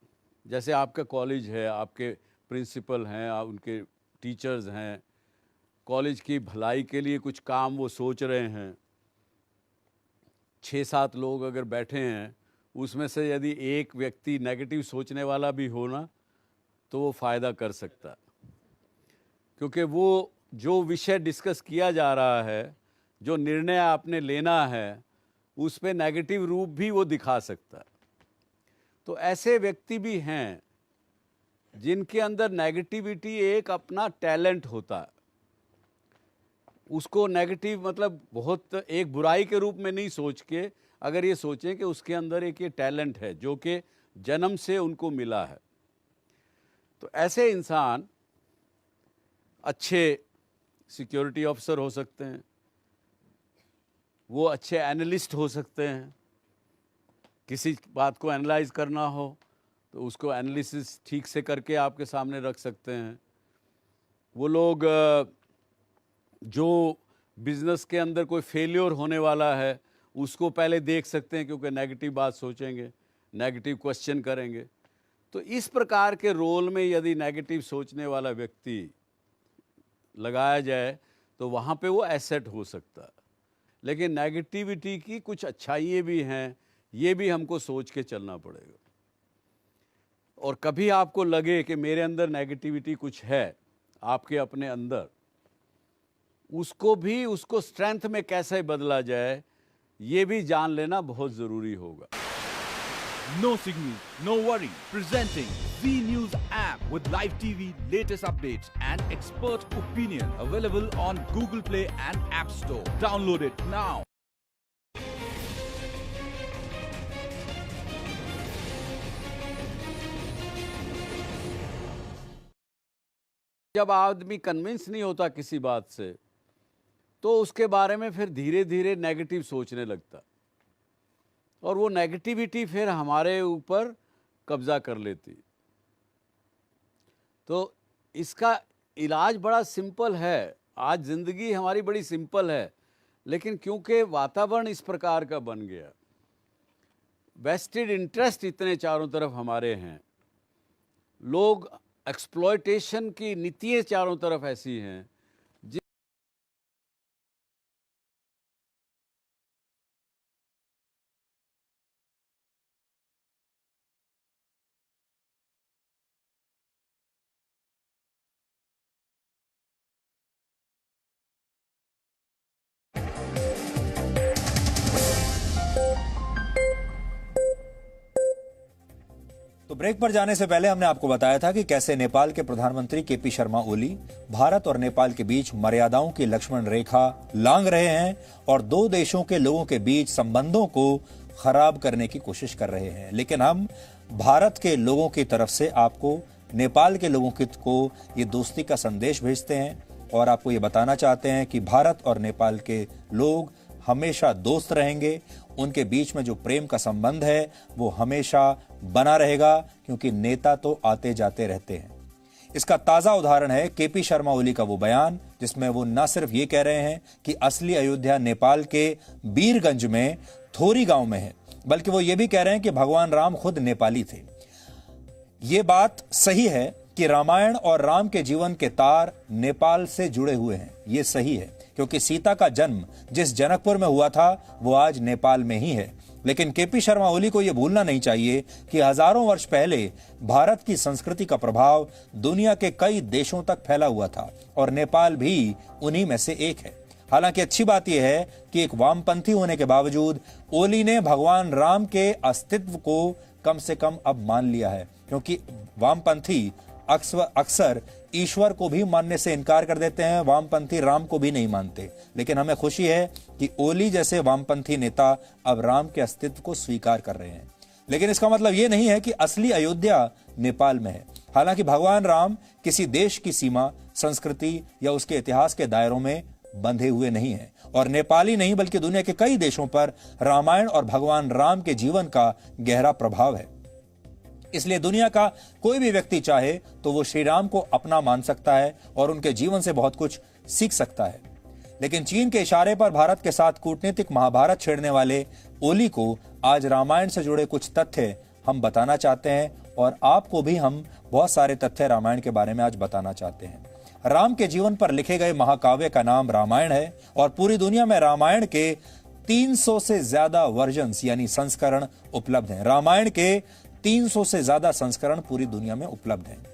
S14: जैसे आपका कॉलेज है, आपके प्रिंसिपल हैं, उनके टीचर्स हैं, कॉलेज की भलाई के लिए कुछ काम वो सोच रहे हैं, 6-7 लोग अगर बैठे हैं, उसमें से यदि एक व्यक्ति नेगेटिव सोचने वाला भी हो ना, तो वो फ़ायदा कर सकता है, क्योंकि वो जो विषय डिस्कस किया जा रहा है, जो निर्णय आपने लेना है, उस पे नेगेटिव रूप भी वो दिखा सकता है। तो ऐसे व्यक्ति भी हैं जिनके अंदर नेगेटिविटी एक अपना टैलेंट होता है। उसको नेगेटिव मतलब बहुत एक बुराई के रूप में नहीं सोच के, अगर ये सोचें कि उसके अंदर एक ये टैलेंट है जो कि जन्म से उनको मिला है, तो ऐसे इंसान अच्छे सिक्योरिटी ऑफिसर हो सकते हैं, वो अच्छे एनालिस्ट हो सकते हैं। किसी बात को एनालाइज करना हो तो उसको एनालिसिस ठीक से करके आपके सामने रख सकते हैं। वो लोग जो बिज़नेस के अंदर कोई फेलियर होने वाला है उसको पहले देख सकते हैं, क्योंकि नेगेटिव बात सोचेंगे, नेगेटिव क्वेश्चन करेंगे। तो इस प्रकार के रोल में यदि नेगेटिव सोचने वाला व्यक्ति लगाया जाए तो वहाँ पे वो एसेट हो सकता है। लेकिन नेगेटिविटी की कुछ अच्छाइयाँ भी हैं, ये भी हमको सोच के चलना पड़ेगा। और कभी आपको लगे कि मेरे अंदर नेगेटिविटी कुछ है आपके अपने अंदर, उसको स्ट्रेंथ में कैसे बदला जाए, ये भी जान लेना बहुत ज़रूरी होगा।
S15: No signal, no worry. Presenting Z News app with live TV, latest updates and expert opinion. Available on Google Play and App Store. Download it now.
S14: जब आदमी कन्विंस नहीं होता किसी बात से, तो उसके बारे में फिर धीरे धीरे नेगेटिव सोचने लगता, और वो नेगेटिविटी फिर हमारे ऊपर कब्जा कर लेती। तो इसका इलाज बड़ा सिंपल है। आज ज़िंदगी हमारी बड़ी सिंपल है, लेकिन क्योंकि वातावरण इस प्रकार का बन गया, वेस्टेड इंटरेस्ट इतने चारों तरफ हमारे हैं, लोग एक्सप्लॉयटेशन की नीतियाँ चारों तरफ ऐसी हैं,
S1: तो ब्रेक पर जाने से पहले हमने आपको बताया था कि कैसे नेपाल के प्रधानमंत्री केपी शर्मा ओली भारत और नेपाल के बीच मर्यादाओं की लक्ष्मण रेखा लांघ रहे हैं और दो देशों के लोगों के बीच संबंधों को खराब करने की कोशिश कर रहे हैं। लेकिन हम भारत के लोगों की तरफ से आपको नेपाल के लोगों को ये दोस्ती का संदेश भेजते हैं और आपको ये बताना चाहते हैं कि भारत और नेपाल के लोग हमेशा दोस्त रहेंगे। उनके बीच में जो प्रेम का संबंध है वो हमेशा बना रहेगा, क्योंकि नेता तो आते जाते रहते हैं। इसका ताजा उदाहरण है केपी शर्मा ओली का वो बयान जिसमें वो न सिर्फ ये कह रहे हैं कि असली अयोध्या नेपाल के बीरगंज में थोरी गांव में है, बल्कि वो ये भी कह रहे हैं कि भगवान राम खुद नेपाली थे। ये बात सही है कि रामायण और राम के जीवन के तार नेपाल से जुड़े हुए हैं। ये सही है क्योंकि सीता का जन्म जिस जनकपुर में हुआ था वो आज नेपाल में ही है। लेकिन केपी शर्मा ओली को यह भूलना नहीं चाहिए कि हजारों वर्ष पहले भारत की संस्कृति का प्रभाव दुनिया के कई देशों तक फैला हुआ था और नेपाल भी उन्हीं में से एक है। हालांकि अच्छी बात यह है कि एक वामपंथी होने के बावजूद ओली ने भगवान राम के अस्तित्व को कम से कम अब मान लिया है, क्योंकि वामपंथी अक्सर ईश्वर को भी मानने से इनकार कर देते हैं, वामपंथी राम को भी नहीं मानते। लेकिन हमें खुशी है कि ओली जैसे वामपंथी नेता अब राम के अस्तित्व को स्वीकार कर रहे हैं। लेकिन इसका मतलब यह नहीं है कि असली अयोध्या नेपाल में है। हालांकि भगवान राम किसी देश की सीमा, संस्कृति या उसके इतिहास के दायरों में बंधे हुए नहीं हैं और नेपाली नहीं बल्कि दुनिया के कई देशों पर रामायण और भगवान राम के जीवन का गहरा प्रभाव है। इसलिए दुनिया का कोई भी व्यक्ति चाहे तो वो श्री राम को अपना मान सकता है और उनके जीवन से बहुत कुछ सीख सकता है। लेकिन चीन के इशारे पर भारत के साथ कूटनीतिक महाभारत छेड़ने वाले ओली को आज रामायण से जुड़े कुछ तथ्य हम बताना चाहते हैं और आपको भी हम बहुत सारे तथ्य रामायण के बारे में आज बताना चाहते हैं। राम के जीवन पर लिखे गए महाकाव्य का नाम रामायण है और पूरी दुनिया में रामायण के 300 से ज्यादा वर्जन्स यानी संस्करण उपलब्ध हैं। रामायण के 300 से ज्यादा संस्करण पूरी दुनिया में उपलब्ध हैं।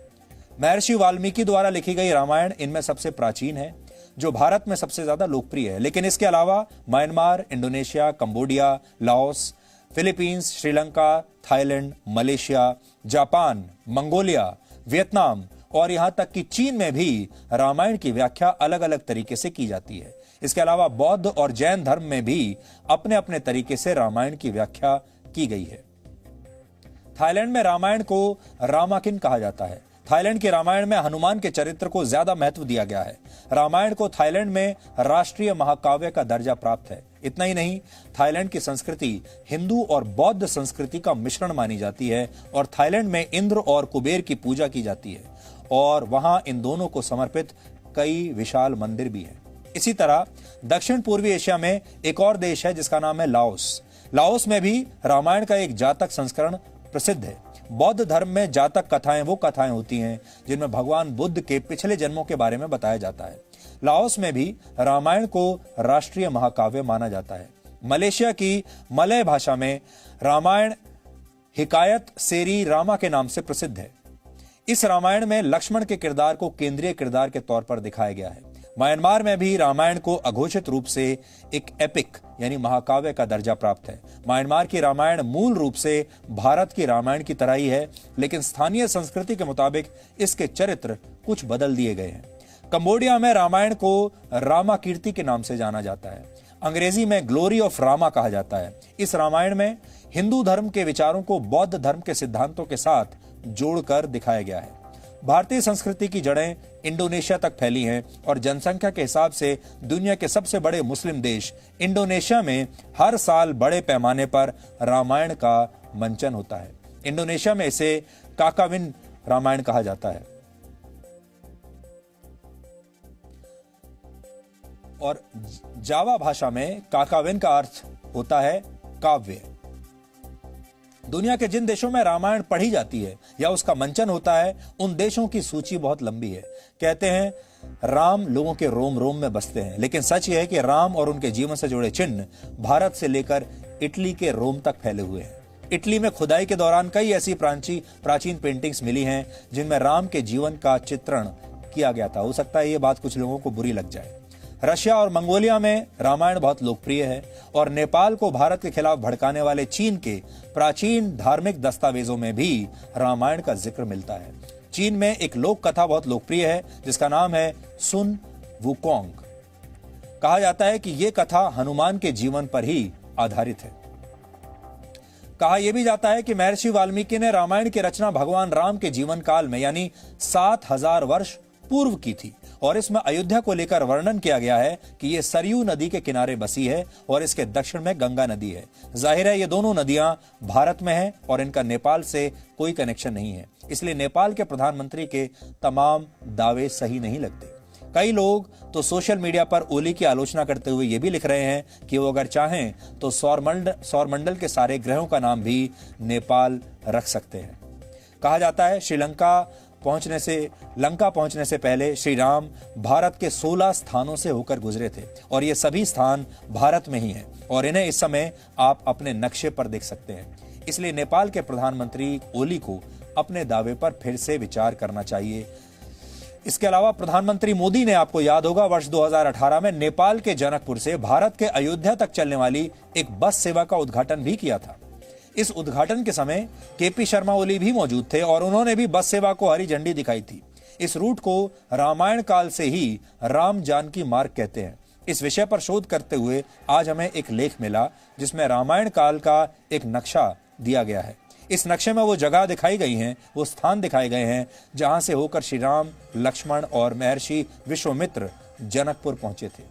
S1: महर्षि वाल्मीकि द्वारा लिखी गई रामायण इनमें सबसे प्राचीन है, जो भारत में सबसे ज्यादा लोकप्रिय है। लेकिन इसके अलावा Myanmar, Indonesia, Cambodia, Laos, Philippines, Sri Lanka, Thailand, Malaysia, Japan, Mongolia, Vietnam और यहां तक कि चीन में भी रामायण की व्याख्या अलग अलग तरीके से की जाती है। इसके अलावा बौद्ध और जैन धर्म में भी अपने अपने तरीके से रामायण की व्याख्या की गई है। थाईलैंड में रामायण को रामाकिन कहा जाता है। थाईलैंड के रामायण में हनुमान के चरित्र को ज्यादा महत्व दिया गया है। रामायण को थाईलैंड में राष्ट्रीय महाकाव्य का दर्जा प्राप्त है। इतना ही नहीं, थाईलैंड की संस्कृति हिंदू और बौद्ध संस्कृति का मिश्रण मानी जाती है और थाईलैंड में इंद्र और कुबेर की पूजा की जाती है और वहां इन दोनों को समर्पित कई विशाल मंदिर भी हैं। इसी तरह दक्षिण पूर्वी एशिया में एक और देश है जिसका नाम है लाओस। लाओस में भी रामायण का एक जातक संस्करण प्रसिद्ध है। बौद्ध धर्म में जातक कथाएं वो कथाएं होती हैं जिनमें भगवान बुद्ध के पिछले जन्मों के बारे में बताया जाता है। लाओस में भी रामायण को राष्ट्रीय महाकाव्य माना जाता है। मलेशिया की मलय भाषा में रामायण हिकायत सेरी रामा के नाम से प्रसिद्ध है। इस रामायण में लक्ष्मण के किरदार को केंद्रीय किरदार के तौर पर दिखाया गया है। म्यांमार में भी रामायण को अघोषित रूप से एक एपिक यानी महाकाव्य का दर्जा प्राप्त है। म्यांमार की रामायण मूल रूप से भारत की रामायण की तरह ही है, लेकिन स्थानीय संस्कृति के मुताबिक इसके चरित्र कुछ बदल दिए गए हैं। कंबोडिया में रामायण को रामा कीर्ति के नाम से जाना जाता है। अंग्रेजी में ग्लोरी ऑफ रामा कहा जाता है। इस रामायण में हिंदू धर्म के विचारों को बौद्ध धर्म के सिद्धांतों के साथ जोड़कर दिखाया गया है। भारतीय संस्कृति की जड़ें इंडोनेशिया तक फैली हैं और जनसंख्या के हिसाब से दुनिया के सबसे बड़े मुस्लिम देश इंडोनेशिया में हर साल बड़े पैमाने पर रामायण का मंचन होता है। इंडोनेशिया में इसे काकाविन रामायण कहा जाता है और जावा भाषा में काकाविन का अर्थ होता है काव्य। दुनिया के जिन देशों में रामायण पढ़ी जाती है या उसका मंचन होता है, उन देशों की सूची बहुत लंबी है। कहते हैं राम लोगों के रोम रोम में बसते हैं, लेकिन सच यह है कि राम और उनके जीवन से जुड़े चिन्ह भारत से लेकर इटली के रोम तक फैले हुए हैं। इटली में खुदाई के दौरान कई ऐसी प्राचीन पेंटिंग्स मिली हैं जिनमें राम के जीवन का चित्रण किया गया था। हो सकता है ये बात कुछ लोगों को बुरी लग जाए। रशिया और मंगोलिया में रामायण बहुत लोकप्रिय है और नेपाल को भारत के खिलाफ भड़काने वाले चीन के प्राचीन धार्मिक दस्तावेजों में भी रामायण का जिक्र मिलता है। चीन में एक लोक कथा बहुत लोकप्रिय है जिसका नाम है सुन वुकोंग। कहा जाता है कि यह कथा हनुमान के जीवन पर ही आधारित है। कहा यह भी जाता है कि महर्षि वाल्मीकि ने रामायण की रचना भगवान राम के जीवन काल में यानी 7000 वर्ष पूर्व की थी और इसमें अयोध्या को लेकर वर्णन किया गया है कि यह सरयू नदी के किनारे बसी है और इसके दक्षिण में गंगा नदी है। जाहिर है ये दोनों नदियां भारत में हैं और इनका नेपाल से कोई कनेक्शन नहीं है, इसलिए नेपाल के प्रधानमंत्री के तमाम दावे सही नहीं लगते। कई लोग तो सोशल मीडिया पर ओली की आलोचना करते हुए ये भी लिख रहे हैं कि वो अगर चाहें तो सौरमंडल के सारे ग्रहों का नाम भी नेपाल रख सकते हैं। कहा जाता है लंका पहुंचने से पहले श्री राम भारत के 16 स्थानों से होकर गुजरे थे और ये सभी स्थान भारत में ही हैं और इन्हें इस समय आप अपने नक्शे पर देख सकते हैं। इसलिए नेपाल के प्रधानमंत्री ओली को अपने दावे पर फिर से विचार करना चाहिए। इसके अलावा प्रधानमंत्री मोदी ने, आपको याद होगा, वर्ष 2018 में नेपाल के जनकपुर से भारत के अयोध्या तक चलने वाली एक बस सेवा का उद्घाटन भी किया था। इस उद्घाटन के समय केपी शर्मा ओली भी मौजूद थे और उन्होंने भी बस सेवा को हरी झंडी दिखाई थी। इस रूट को रामायण काल से ही राम जानकी मार्ग कहते हैं। इस विषय पर शोध करते हुए आज हमें एक लेख मिला जिसमें रामायण काल का एक नक्शा दिया गया है। इस नक्शे में वो जगह दिखाई गई हैं, वो स्थान दिखाए गए हैं जहां से होकर श्री राम, लक्ष्मण और महर्षि विश्वामित्र जनकपुर पहुंचे थे।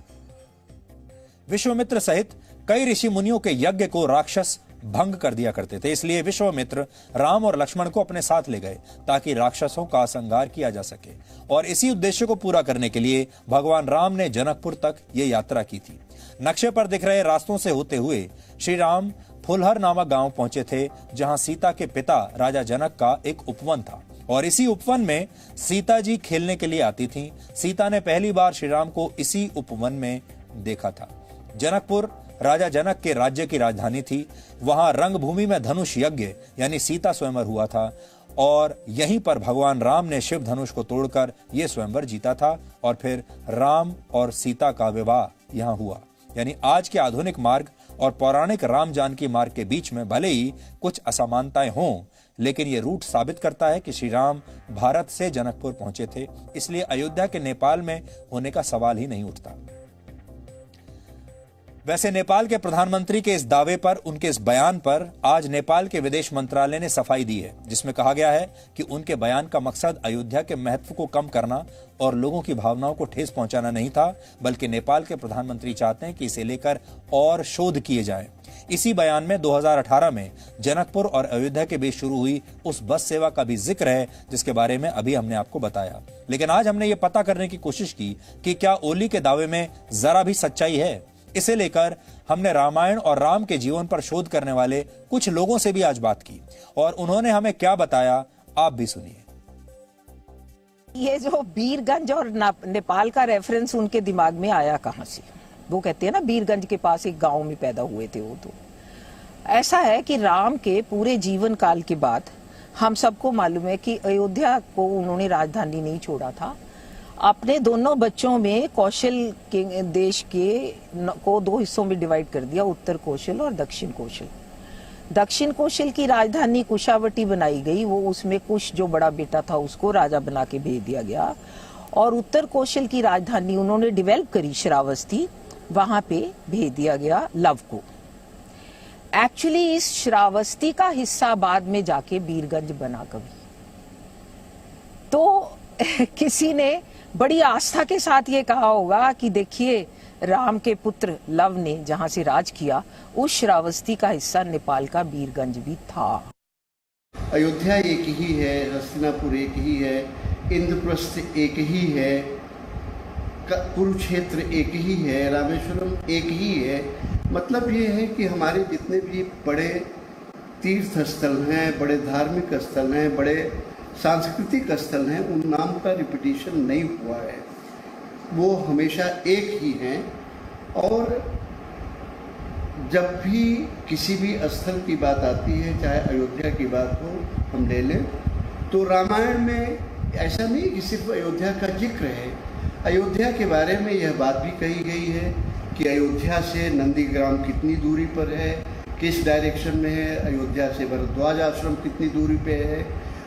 S1: विश्वामित्र सहित कई ऋषि मुनियों के यज्ञ को राक्षस भंग कर दिया करते थे, इसलिए विश्वामित्र राम और लक्ष्मण को अपने साथ ले गए ताकि राक्षसों का संहार किया जा सके। और इसी उद्देश्य को पूरा करने के लिए भगवान राम ने जनकपुर तक ये यात्रा की थी। नक्शे पर दिख रहे रास्तों से होते हुए श्री राम फुलहर नामक गांव पहुंचे थे, जहां सीता के पिता राजा जनक का एक उपवन था और इसी उपवन में सीता जी खेलने के लिए आती थीं। सीता ने पहली बार श्री राम को इसी उपवन में देखा था। जनकपुर राजा जनक के राज्य की राजधानी थी। वहां रंगभूमि में धनुष यज्ञ यानी सीता स्वयंवर हुआ था और यहीं पर भगवान राम ने शिव धनुष को तोड़कर यह स्वयंवर जीता था और फिर राम और सीता का विवाह यहां हुआ। यानी आज के आधुनिक मार्ग और पौराणिक राम जानकी मार्ग के बीच में भले ही कुछ असमानताएं हों, लेकिन यह रूट साबित करता है कि श्री राम भारत से जनकपुर पहुंचे थे, इसलिए अयोध्या के नेपाल में होने का सवाल ही नहीं उठता। वैसे नेपाल के प्रधानमंत्री के इस दावे पर, उनके इस बयान पर आज नेपाल के विदेश मंत्रालय ने सफाई दी है, जिसमें कहा गया है कि उनके बयान का मकसद अयोध्या के महत्व को कम करना और लोगों की भावनाओं को ठेस पहुंचाना नहीं था, बल्कि नेपाल के प्रधानमंत्री चाहते हैं कि इसे लेकर और शोध किए जाएं। इसी बयान में 2018 में जनकपुर और अयोध्या के बीच शुरू हुई उस बस सेवा का भी जिक्र है, जिसके बारे में अभी हमने आपको बताया। लेकिन आज हमने ये पता करने की कोशिश की कि क्या ओली के दावे में जरा भी सच्चाई है। इसे लेकर हमने रामायण और राम के जीवन पर शोध करने वाले कुछ लोगों से भी आज बात की और उन्होंने हमें क्या बताया, आप भी सुनिए।
S16: ये जो बीरगंज और नेपाल का रेफरेंस उनके दिमाग में आया कहां से? वो कहते हैं ना, बीरगंज के पास एक गांव में पैदा हुए थे वो। तो ऐसा है कि राम के पूरे जीवन काल के बाद हम सबको मालूम है कि अयोध्या को उन्होंने राजधानी नहीं छोड़ा था। अपने दोनों बच्चों में कौशल के देश के को दो हिस्सों में डिवाइड कर दिया, उत्तर कौशल और दक्षिण कौशल। दक्षिण कौशल की राजधानी कुशावटी बनाई गई, वो उसमें कुश जो बड़ा बेटा था उसको राजा बना के भेज दिया गया। और उत्तर कौशल की राजधानी उन्होंने डेवलप करी श्रावस्ती, वहां पे भेज दिया गया लव को। एक्चुअली इस श्रावस्ती का हिस्सा बाद में जाके बीरगंज बना कभी। तो किसी ने बड़ी आस्था के साथ ये कहा होगा कि देखिए राम के पुत्र लव ने जहां से राज किया, उस श्रावस्ती का हिस्सा नेपाल का बीरगंज भी था।
S17: अयोध्या एक ही है, हस्तिनापुर एक ही है, इंद्रप्रस्थ एक ही है, कुरुक्षेत्र एक ही है, रामेश्वरम एक ही है। मतलब ये है कि हमारे जितने भी बड़े तीर्थ स्थल हैं, बड़े धार्मिक स्थल हैं, बड़े सांस्कृतिक स्थल हैं, उन नाम का रिपीटिशन नहीं हुआ है, वो हमेशा एक ही हैं। और जब भी किसी भी स्थल की बात आती है, चाहे अयोध्या की बात हो हम ले लें, तो रामायण में ऐसा नहीं कि सिर्फ अयोध्या का जिक्र है। अयोध्या के बारे में यह बात भी कही गई है कि अयोध्या से नंदीग्राम कितनी दूरी पर है, किस डायरेक्शन में है, अयोध्या से भरद्वाज आश्रम कितनी दूरी पे है,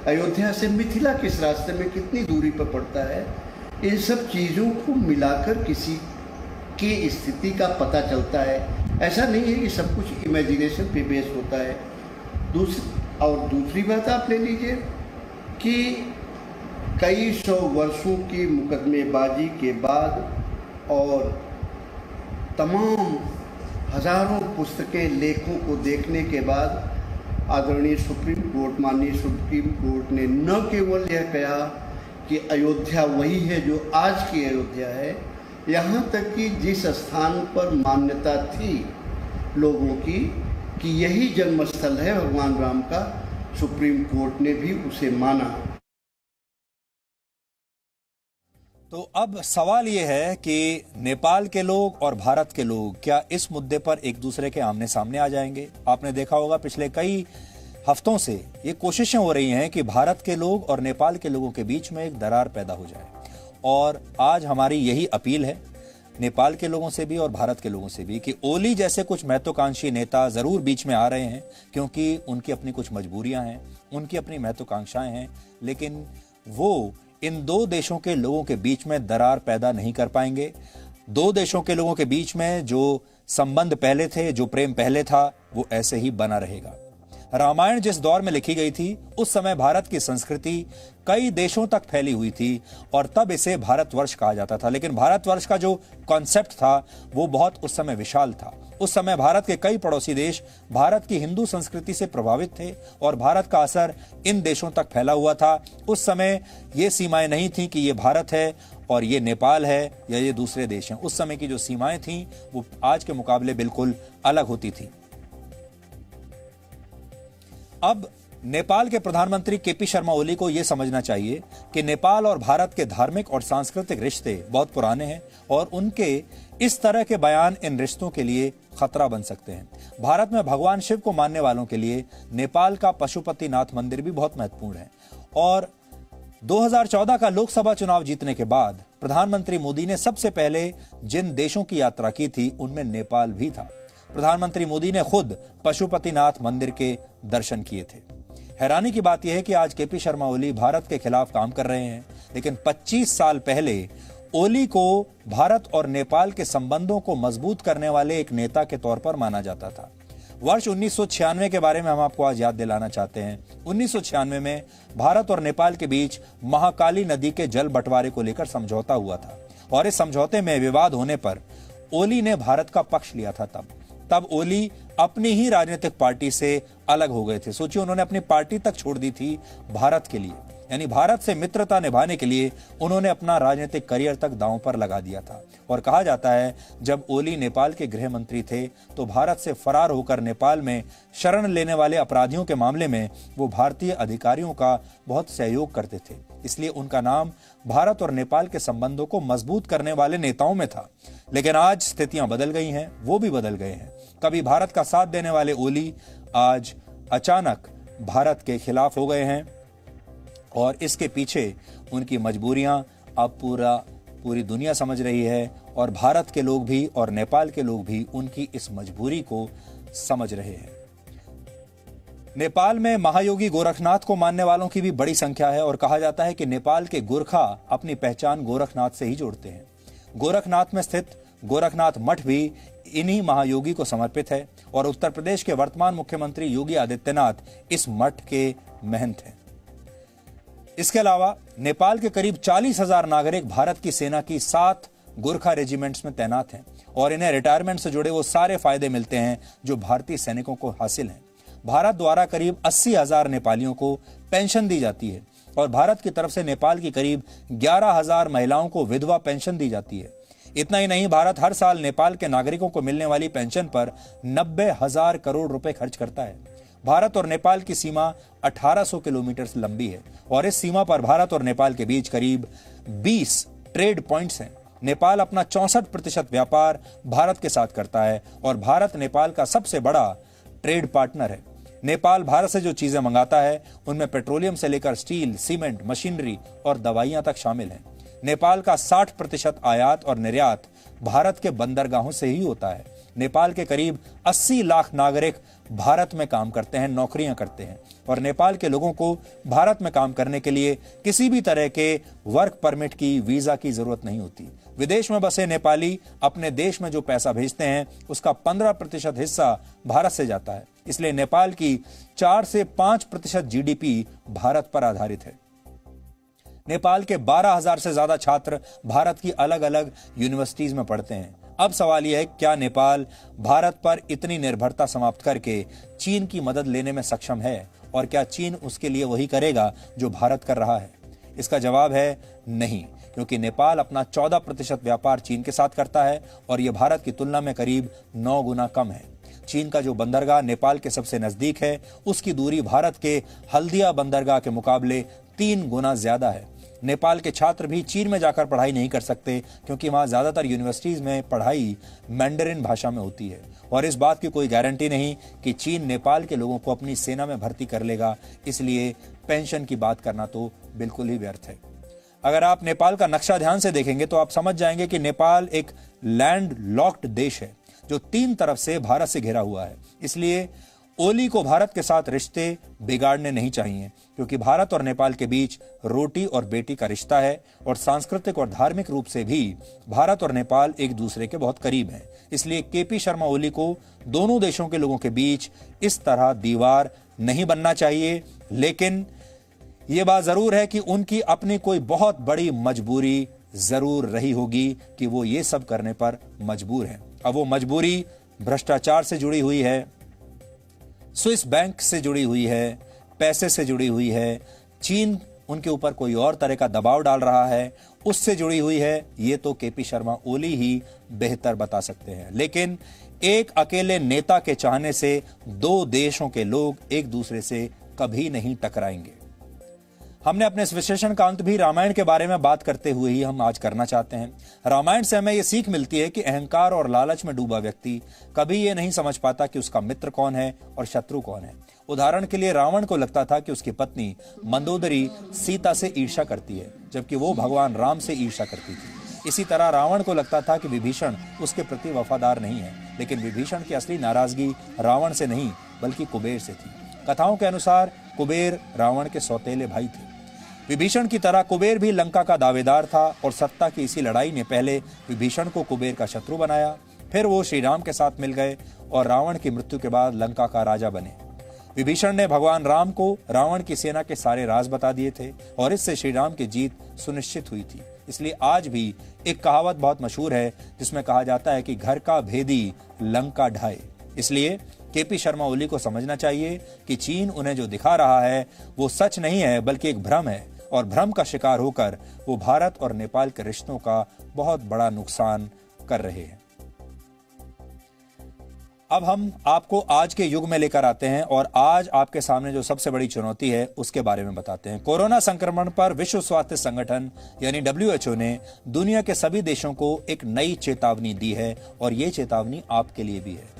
S17: अयोध्या से मिथिला किस रास्ते में कितनी दूरी पर पड़ता है। इन सब चीज़ों को मिलाकर किसी की स्थिति का पता चलता है। ऐसा नहीं है कि सब कुछ इमेजिनेशन पे बेस होता है। दूसरी बात आप ले लीजिए कि कई सौ वर्षों की मुकदमेबाजी के बाद और तमाम हजारों पुस्तकें, लेखों को देखने के बाद आदरणीय सुप्रीम कोर्ट, माननीय सुप्रीम कोर्ट ने न केवल यह कहा कि अयोध्या वही है जो आज की अयोध्या है, यहाँ तक कि जिस स्थान पर मान्यता थी लोगों की कि यही जन्मस्थल है भगवान राम का, सुप्रीम कोर्ट ने भी उसे माना।
S1: तो अब सवाल यह है कि नेपाल के लोग और भारत के लोग क्या इस मुद्दे पर एक दूसरे के आमने सामने आ जाएंगे? आपने देखा होगा पिछले कई हफ्तों से ये कोशिशें हो रही हैं कि भारत के लोग और नेपाल के लोगों के बीच में एक दरार पैदा हो जाए, और आज हमारी यही अपील है नेपाल के लोगों से भी और भारत के लोगों से भी कि ओली जैसे कुछ महत्वाकांक्षी नेता जरूर बीच में आ रहे हैं, क्योंकि उनकी अपनी कुछ मजबूरियां हैं, उनकी अपनी महत्वाकांक्षाएं हैं, लेकिन वो इन दो देशों के लोगों के बीच में दरार पैदा नहीं कर पाएंगे। दो देशों के लोगों के बीच में जो संबंध पहले थे, जो प्रेम पहले था, वो ऐसे ही बना रहेगा। रामायण जिस दौर में लिखी गई थी उस समय भारत की संस्कृति कई देशों तक फैली हुई थी और तब इसे भारतवर्ष कहा जाता था। लेकिन भारतवर्ष का जो कॉन्सेप्ट था वो बहुत उस समय विशाल था। उस समय भारत के कई पड़ोसी देश भारत की हिंदू संस्कृति से प्रभावित थे और भारत का असर इन देशों तक फैला हुआ था। उस समय ये सीमाएं नहीं थी कि ये भारत है और ये नेपाल है या ये दूसरे देश हैं। उस समय की जो सीमाएं थीं वो आज के मुकाबले बिल्कुल अलग होती थी। अब नेपाल के प्रधानमंत्री केपी शर्मा ओली को यह समझना चाहिए कि नेपाल और भारत के धार्मिक और सांस्कृतिक रिश्ते बहुत पुराने हैं और उनके इस तरह के बयान इन रिश्तों के लिए खतरा बन सकते हैं। भारत में भगवान शिव को मानने वालों के लिए नेपाल का पशुपतिनाथ मंदिर भी बहुत महत्वपूर्ण है और 2014 का लोकसभा चुनाव जीतने के बाद प्रधानमंत्री मोदी ने सबसे पहले जिन देशों की यात्रा की थी उनमें नेपाल भी था। प्रधानमंत्री मोदी ने खुद पशुपतिनाथ मंदिर के दर्शन किए थे। हैरानी की बात यह है कि आज केपी शर्मा ओली भारत के खिलाफ काम कर रहे हैं, लेकिन 25 साल पहले ओली को भारत और नेपाल के संबंधों को मजबूत करने वाले एक नेता के तौर पर माना जाता था। वर्ष 1996 के बारे में हम आपको आज याद दिलाना चाहते हैं। 1996 में भारत और नेपाल के बीच महाकाली नदी के जल बंटवारे को लेकर समझौता हुआ था और इस समझौते में विवाद होने पर ओली ने भारत का पक्ष लिया था। तब ओली अपनी ही राजनीतिक पार्टी से अलग हो गए थे। सोचिए, उन्होंने अपनी पार्टी तक छोड़ दी थी भारत के लिए, यानी भारत से मित्रता निभाने के लिए उन्होंने अपना राजनीतिक करियर तक दांव पर लगा दिया था। और कहा जाता है जब ओली नेपाल के गृह मंत्री थे तो भारत से फरार होकर नेपाल में शरण लेने वाले अपराधियों के मामले में वो भारतीय अधिकारियों का बहुत सहयोग करते थे। इसलिए उनका नाम भारत और नेपाल के संबंधों को मजबूत करने वाले नेताओं में था। लेकिन आज स्थितियां बदल गई हैं, वो भी बदल गए हैं। कभी भारत का साथ देने वाले ओली आज अचानक भारत के खिलाफ हो गए हैं और इसके पीछे उनकी मजबूरियां अब पूरी दुनिया समझ रही है और भारत के लोग भी और नेपाल के लोग भी उनकी इस मजबूरी को समझ रहे हैं। नेपाल में महायोगी गोरखनाथ को मानने वालों की भी बड़ी संख्या है और कहा जाता है कि नेपाल के गोरखा अपनी पहचान गोरखनाथ से ही जोड़ते हैं। गोरखनाथ में स्थित गोरखनाथ मठ भी इन्हीं महायोगी को समर्पित है और उत्तर प्रदेश के वर्तमान मुख्यमंत्री योगी आदित्यनाथ इस मठ के महंत हैं। इसके अलावा नेपाल के करीब 40,000 नागरिक भारत की सेना की 7 गोरखा रेजिमेंट्स में तैनात हैं और इन्हें रिटायरमेंट से जुड़े वो सारे फायदे मिलते हैं जो भारतीय सैनिकों को हासिल हैं। भारत द्वारा करीब 80,000 नेपालियों को पेंशन दी जाती है और भारत की तरफ से नेपाल की करीब 11,000 महिलाओं को विधवा पेंशन दी जाती है। इतना ही नहीं, भारत हर साल नेपाल के नागरिकों को मिलने वाली पेंशन पर 90,000 करोड़ रुपए खर्च करता है। भारत और नेपाल की सीमा 1800 किलोमीटर से लंबी है और इस सीमा पर भारत और नेपाल के बीच करीब 20 ट्रेड पॉइंट्स हैं। नेपाल अपना 64% व्यापार भारत के साथ करता है और भारत नेपाल का सबसे बड़ा ट्रेड पार्टनर है। नेपाल भारत से जो चीजें मंगाता है उनमें पेट्रोलियम से लेकर स्टील, सीमेंट, मशीनरी और दवाइयां तक शामिल हैं। नेपाल का 60% आयात और निर्यात भारत के बंदरगाहों से ही होता है। नेपाल के करीब 80 लाख नागरिक भारत में काम करते हैं, नौकरियां करते हैं और नेपाल के लोगों को भारत में काम करने के लिए किसी भी तरह के वर्क परमिट की, वीजा की जरूरत नहीं होती। विदेश में बसे नेपाली अपने देश में जो पैसा भेजते हैं उसका 15% हिस्सा भारत से जाता है। इसलिए नेपाल की 4 से 5% जीडीपी भारत पर आधारित है। नेपाल के 12,000 से ज्यादा छात्र भारत की अलग अलग यूनिवर्सिटीज में पढ़ते हैं। अब सवाल यह है, क्या नेपाल भारत पर इतनी निर्भरता समाप्त करके चीन की मदद लेने में सक्षम है और क्या चीन उसके लिए वही करेगा जो भारत कर रहा है? इसका जवाब है नहीं, क्योंकि नेपाल अपना 14% व्यापार चीन के साथ करता है और यह भारत की तुलना में करीब 9 गुना कम है। चीन का जो बंदरगाह नेपाल के सबसे नजदीक है उसकी दूरी भारत के हल्दिया बंदरगाह के मुकाबले 3 गुना ज्यादा है। नेपाल के छात्र भी चीन में जाकर पढ़ाई नहीं कर सकते क्योंकि वहां ज्यादातर यूनिवर्सिटीज में पढ़ाई मैंडरिन भाषा में होती है और इस बात की कोई गारंटी नहीं कि चीन नेपाल के लोगों को अपनी सेना में भर्ती कर लेगा। इसलिए पेंशन की बात करना तो बिल्कुल ही व्यर्थ है। अगर आप नेपाल का नक्शा ध्यान से देखेंगे तो आप समझ जाएंगे कि नेपाल एक लैंड लॉक्ड देश है जो 3 तरफ से भारत से घिरा हुआ है। इसलिए ओली को भारत के साथ रिश्ते बिगाड़ने नहीं चाहिए, क्योंकि भारत और नेपाल के बीच रोटी और बेटी का रिश्ता है और सांस्कृतिक और धार्मिक रूप से भी भारत और नेपाल एक दूसरे के बहुत करीब हैं। इसलिए केपी शर्मा ओली को दोनों देशों के लोगों के बीच इस तरह दीवार नहीं बनना चाहिए, लेकिन यह बात जरूर है कि उनकी अपनी कोई बहुत बड़ी मजबूरी जरूर रही होगी कि वो ये सब करने पर मजबूर हैं। अब वो मजबूरी भ्रष्टाचार से जुड़ी हुई है, स्विस बैंक से जुड़ी हुई है, पैसे से जुड़ी हुई है, चीन उनके ऊपर कोई और तरह का दबाव डाल रहा है, उससे जुड़ी हुई है। ये तो केपी शर्मा ओली ही बेहतर बता सकते हैं। लेकिन एक अकेले नेता के चाहने से दो देशों के लोग एक दूसरे से कभी नहीं टकराएंगे। हमने अपने इस विश्लेषण का अंत भी रामायण के बारे में बात करते हुए ही हम आज करना चाहते हैं। रामायण से हमें यह सीख मिलती है कि अहंकार और लालच में डूबा व्यक्ति कभी ये नहीं समझ पाता कि उसका मित्र कौन है और शत्रु कौन है। उदाहरण के लिए रावण को लगता था कि उसकी पत्नी मंदोदरी सीता से ईर्ष्या करती है, जबकि वो भगवान राम से ईर्ष्या करती थी। इसी तरह रावण को लगता था कि विभीषण उसके प्रति वफादार नहीं है, लेकिन विभीषण की असली नाराजगी रावण से नहीं बल्कि कुबेर से थी। कथाओं के अनुसार कुबेर रावण के सौतेले भाई थे। विभीषण की तरह कुबेर भी लंका का दावेदार था और सत्ता की इसी लड़ाई ने पहले विभीषण को कुबेर का शत्रु बनाया, फिर वो श्री राम के साथ मिल गए और रावण की मृत्यु के बाद लंका का राजा बने। विभीषण ने भगवान राम को रावण की सेना के सारे राज बता दिए थे और इससे श्री राम की जीत सुनिश्चित हुई थी। इसलिए आज भी एक कहावत बहुत मशहूर है जिसमें कहा जाता है कि घर का भेदी लंका ढाए। इसलिए केपी शर्मा ओली को समझना चाहिए कि चीन उन्हें जो दिखा रहा है वो सच नहीं है बल्कि एक भ्रम है, और भ्रम का शिकार होकर वो भारत और नेपाल के रिश्तों का बहुत बड़ा नुकसान कर रहे हैं। अब हम आपको आज के युग में लेकर आते हैं और आज आपके सामने जो सबसे बड़ी चुनौती है उसके बारे में बताते हैं। कोरोना संक्रमण पर विश्व स्वास्थ्य संगठन यानी WHO ने दुनिया के सभी देशों को एक नई चेतावनी दी है और ये चेतावनी आपके लिए भी है।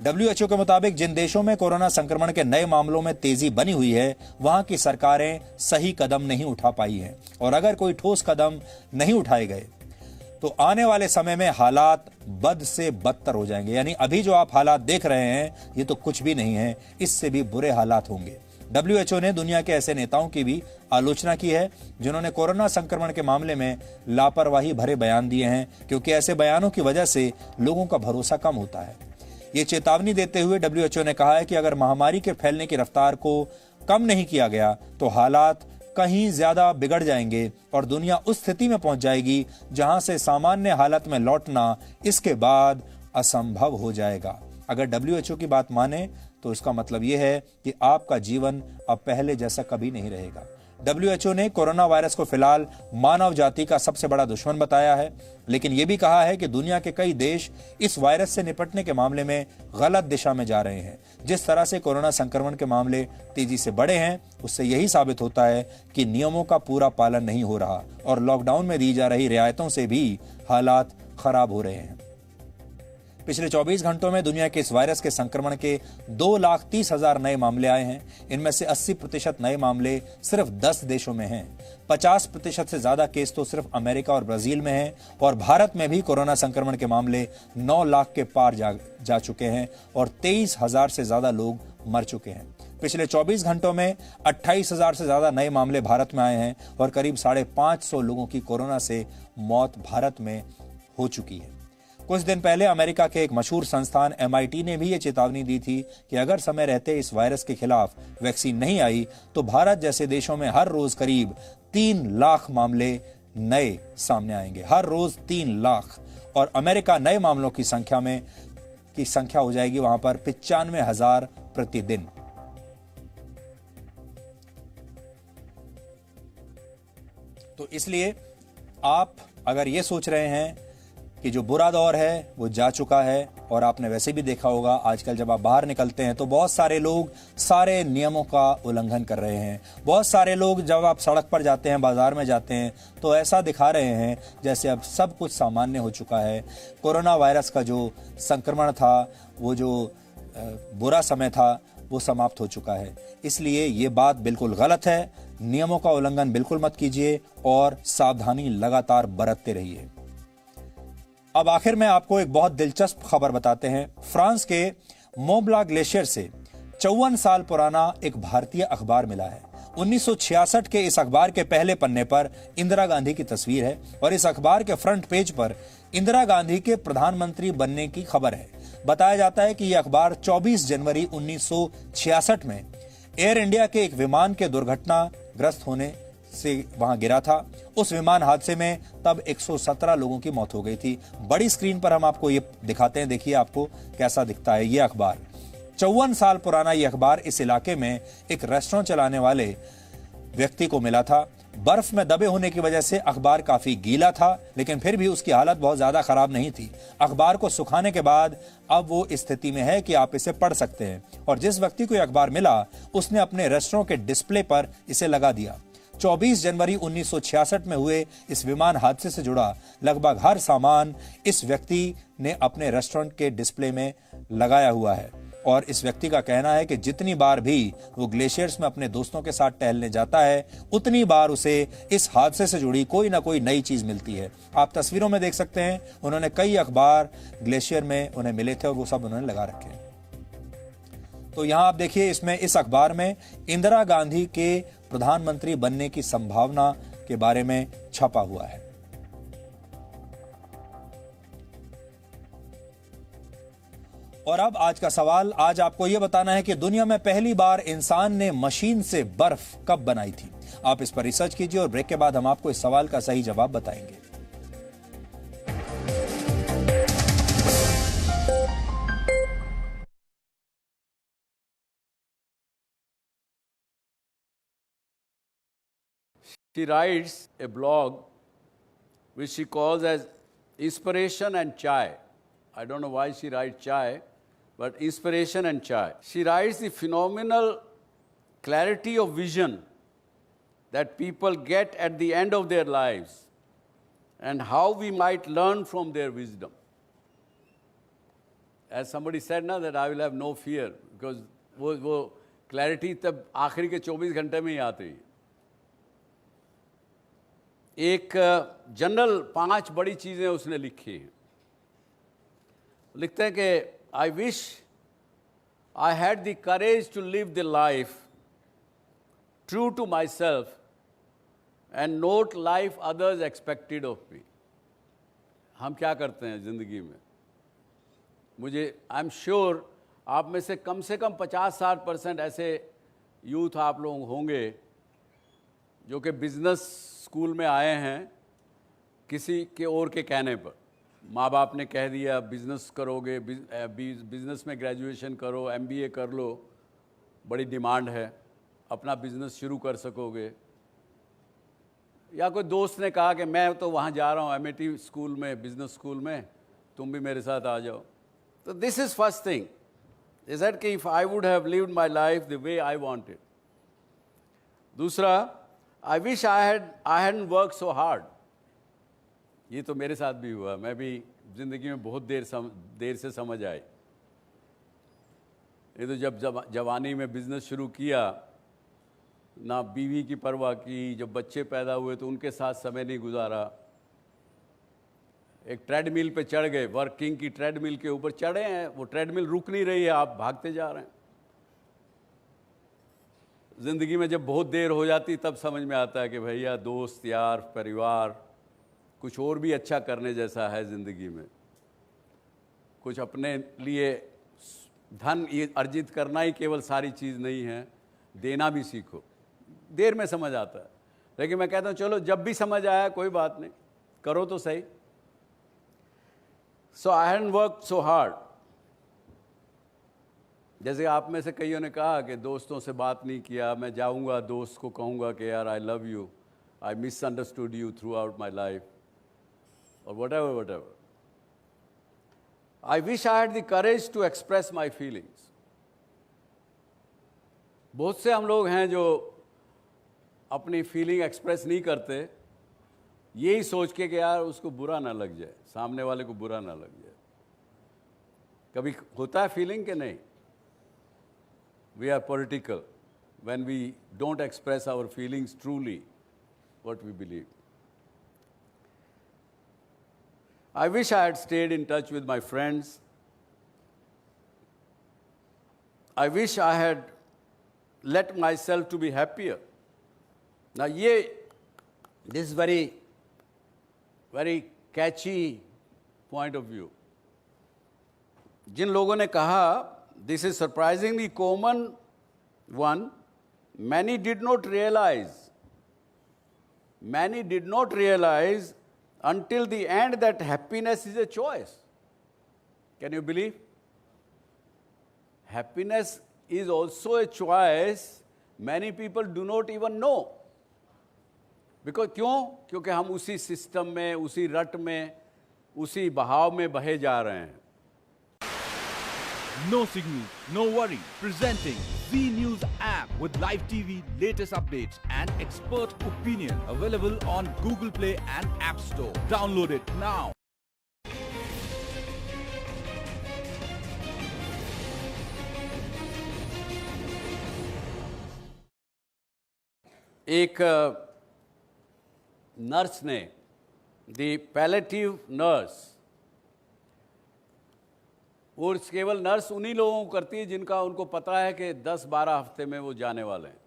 S1: WHO के मुताबिक जिन देशों में कोरोना संक्रमण के नए मामलों में तेजी बनी हुई है, वहां की सरकारें सही कदम नहीं उठा पाई हैं, और अगर कोई ठोस कदम नहीं उठाए गए तो आने वाले समय में हालात बद से बदतर हो जाएंगे। यानी अभी जो आप हालात देख रहे हैं ये तो कुछ भी नहीं है, इससे भी बुरे हालात होंगे। WHO ने दुनिया के ऐसे नेताओं की भी आलोचना की है जिन्होंने कोरोना संक्रमण के मामले में लापरवाही भरे बयान दिए हैं, क्योंकि ऐसे बयानों की वजह से लोगों का भरोसा कम होता है। ये चेतावनी देते हुए WHO ने कहा है कि अगर महामारी के फैलने की रफ्तार को कम नहीं किया गया तो हालात कहीं ज्यादा बिगड़ जाएंगे और दुनिया उस स्थिति में पहुंच जाएगी जहां से सामान्य हालत में लौटना इसके बाद असंभव हो जाएगा। अगर WHO की बात माने तो इसका मतलब यह है कि आपका जीवन अब पहले जैसा कभी नहीं रहेगा। WHO ने कोरोना वायरस को फिलहाल मानव जाति का सबसे बड़ा दुश्मन बताया है, लेकिन यह भी कहा है कि दुनिया के कई देश इस वायरस से निपटने के मामले में गलत दिशा में जा रहे हैं। जिस तरह से कोरोना संक्रमण के मामले तेजी से बढ़े हैं, उससे यही साबित होता है कि नियमों का पूरा पालन नहीं हो रहा और लॉकडाउन में दी जा रही रियायतों से भी हालात खराब हो रहे हैं। पिछले 24 घंटों में दुनिया के इस वायरस के संक्रमण के 2,30,000 नए मामले आए हैं। इनमें से 80% नए मामले सिर्फ 10 देशों में हैं। 50% से ज्यादा केस तो सिर्फ अमेरिका और ब्राजील में हैं और भारत में भी कोरोना संक्रमण के मामले 9 लाख के पार जा चुके हैं और 23,000 से ज्यादा लोग मर चुके हैं। पिछले 24 घंटों में 28,000 से ज्यादा नए मामले भारत में आए हैं और करीब 550 लोगों की कोरोना से मौत भारत में हो चुकी है। कुछ दिन पहले अमेरिका के एक मशहूर संस्थान MIT ने भी ये चेतावनी दी थी कि अगर समय रहते इस वायरस के खिलाफ वैक्सीन नहीं आई तो भारत जैसे देशों में हर रोज करीब 3 लाख मामले नए सामने आएंगे। हर रोज 3 लाख। और अमेरिका नए मामलों की संख्या हो जाएगी वहां पर 95,000 प्रतिदिन। तो इसलिए आप अगर ये सोच रहे हैं कि जो बुरा दौर है वो जा चुका है, और आपने वैसे भी देखा होगा आजकल जब आप बाहर निकलते हैं तो बहुत सारे लोग सारे नियमों का उल्लंघन कर रहे हैं। बहुत सारे लोग जब आप सड़क पर जाते हैं, बाजार में जाते हैं तो ऐसा दिखा रहे हैं जैसे अब सब कुछ सामान्य हो चुका है। कोरोना वायरस का जो संक्रमण था, वो जो बुरा समय था, वो समाप्त हो चुका है। इसलिए ये बात बिल्कुल गलत है। नियमों का उल्लंघन बिल्कुल मत कीजिए और सावधानी लगातार बरतते रहिए। अब आखिर में आपको एक बहुत दिलचस्प खबर बताते हैं। फ्रांस के मोंब्ला ग्लेशियर से 54 साल पुराना एक भारतीय अखबार मिला है। 1966 के इस अखबार के पहले पन्ने पर इंदिरा गांधी की तस्वीर है और इस अखबार के फ्रंट पेज पर इंदिरा गांधी के प्रधानमंत्री बनने की खबर है। बताया जाता है कि यह अखबार 24 जनवरी 1966 में एयर इंडिया के एक विमान के दुर्घटनाग्रस्त होने से वहां गिरा था। उस विमान हादसे में तब 117 लोगों की मौत हो गई थी। बड़ी स्क्रीन पर हम आपको ये दिखाते हैं, देखिए आपको कैसा दिखता है ये अखबार। 54 साल पुराना ये अखबार इस इलाके में एक रेस्टोरेंट चलाने वाले व्यक्ति को मिला था। बर्फ में दबे होने की वजह से अखबार काफी गीला था, लेकिन फिर भी उसकी हालत बहुत ज्यादा खराब नहीं थी। अखबार को सुखाने के बाद अब वो स्थिति में है कि आप इसे पढ़ सकते हैं। और जिस व्यक्ति को यह अखबार मिला उसने अपने रेस्टोरेंट के डिस्प्ले पर इसे लगा दिया। 24 जनवरी 1966 में हुए इस विमान हादसे से जुड़ा लगभग हर सामान इस व्यक्ति ने अपने रेस्टोरेंट के डिस्प्ले में लगाया हुआ है। और इस व्यक्ति का कहना है कि जितनी बार भी वो ग्लेशियर्स में अपने दोस्तों के साथ टहलने जाता है उतनी बार उसे इस हादसे से जुड़ी कोई ना कोई नई चीज मिलती है। आप तस्वीरों में देख सकते हैं, उन्होंने कई अखबार ग्लेशियर में उन्हें मिले थे और वो सब उन्होंने लगा रखे हैं। तो यहां आप देखिए, इसमें इस अखबार में इंदिरा गांधी के प्रधानमंत्री बनने की संभावना के बारे में छपा हुआ है। और अब आज का सवाल, आज आपको यह बताना है कि दुनिया में पहली बार इंसान ने मशीन से बर्फ कब बनाई थी। आप इस पर रिसर्च कीजिए और ब्रेक के बाद हम आपको इस सवाल का सही जवाब बताएंगे।
S14: She writes a blog which she calls as Inspiration and Chai. I don't know why she writes chai, but Inspiration and Chai. She writes the phenomenal clarity of vision that people get at the end of their lives and how we might learn from their wisdom. As somebody said now that I will have no fear because वो clarity तब आखिरी के 24 घंटे में ही आती है। एक general 5 बड़ी चीज़ें उसने लिखी हैं। लिखते हैं कि I wish I had the courage to live the life true to myself and not life others expected of me. हम क्या करते हैं ज़िंदगी में? मुझे आई एम श्योर आप में से कम 50-60% ऐसे यूथ आप लोग होंगे जो कि बिजनेस स्कूल में आए हैं किसी के और के कहने पर। माँ बाप ने कह दिया बिजनेस करोगे, बिजनेस में ग्रेजुएशन करो, MBA कर लो, बड़ी डिमांड है, अपना बिजनेस शुरू कर सकोगे। या कोई दोस्त ने कहा कि मैं तो वहाँ जा रहा हूँ MIT स्कूल में, बिजनेस स्कूल में, तुम भी मेरे साथ आ जाओ। तो this is first thing is that कि if I would have lived my life the way I wanted. दूसरा, I wish I hadn't work so hard. ये तो मेरे साथ भी हुआ, मैं भी ज़िंदगी में बहुत देर से समझ आई। ये तो जब जवानी में बिजनेस शुरू किया, ना बीवी की परवाह की, जब बच्चे पैदा हुए तो उनके साथ समय नहीं गुजारा। एक ट्रेडमिल पे चढ़ गए, वर्किंग की ट्रेडमिल के ऊपर चढ़े हैं, वो ट्रेडमिल रुक नहीं रही है, आप भागते जा रहे हैं। ज़िंदगी में जब बहुत देर हो जाती तब समझ में आता है कि भैया दोस्त यार परिवार कुछ और भी अच्छा करने जैसा है ज़िंदगी में। कुछ अपने लिए धन ये अर्जित करना ही केवल सारी चीज़ नहीं है, देना भी सीखो। देर में समझ आता है, लेकिन मैं कहता हूँ चलो जब भी समझ आया कोई बात नहीं, करो तो सही। So I hadn't worked so hard. जैसे आप में से कईयों ने कहा कि दोस्तों से बात नहीं किया, मैं जाऊंगा दोस्त को कहूंगा कि यार I love you, I misunderstood you through out my life, और whatever. I wish I had the courage to express my feelings. बहुत से हम लोग हैं जो अपनी फीलिंग एक्सप्रेस नहीं करते, यही सोच के कि यार उसको बुरा ना लग जाए, सामने वाले को बुरा ना लग जाए। कभी होता है फीलिंग के नहीं? We are political when we don't express our feelings truly, what we believe. I wish I had stayed in touch with my friends. I wish I had let myself to be happier. Now, this is very catchy point of view. जिन लोगों ने कहा, this is surprisingly common one, many did not realize until the end that happiness is a choice. Can you believe? Happiness is also a choice. Many people do not even know. Because क्यों? क्योंकि हम उसी system में, उसी रट में, उसी बहाव में बहे जा रहे हैं.
S15: No signal, no worry. Presenting Z News app with live TV, latest updates and expert opinion. Available on Google Play and App Store. Download it now.
S14: एक नर्स ने, दी पैलेटिव नर्स, और केवल नर्स उन्हीं लोगों को करती है जिनका उनको पता है कि 10-12 हफ्ते में वो जाने वाले हैं.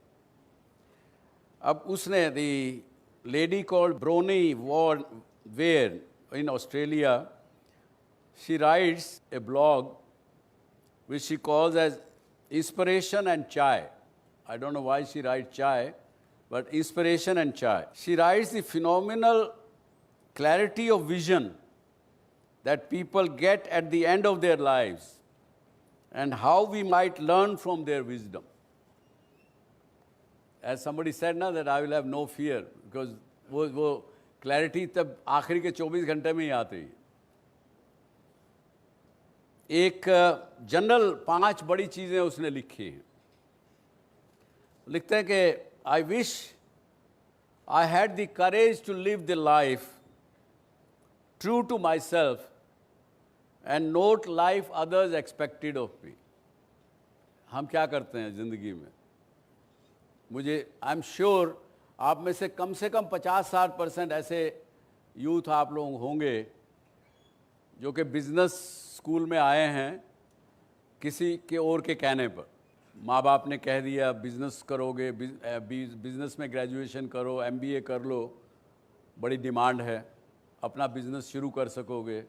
S14: अब उसने, the lady called Bronnie Ware in Australia, she writes a blog which she calls as inspiration and chai. I don't know why she writes chai, but inspiration and chai. She writes the phenomenal clarity of vision that people get at the end of their lives and how we might learn from their wisdom. As somebody said now that I will have no fear because वो clarity तब आखिरी के 24 घंटे में ही आती है. एक general 5 बड़ी चीज़ें उसने लिखी हैं. लिखते हैं कि I wish I had the courage to live the life true to myself and not life others expected of me. हम क्या करते हैं ज़िंदगी में? मुझे आई एम श्योर आप में से कम 50-60% ऐसे यूथ आप लोग होंगे जो कि बिजनेस स्कूल में आए हैं किसी के और के कहने पर. माँ बाप ने कह दिया बिजनेस करोगे, बिजनेस में ग्रेजुएशन करो, MBA कर लो, बड़ी डिमांड है, अपना बिजनेस शुरू कर सकोगे.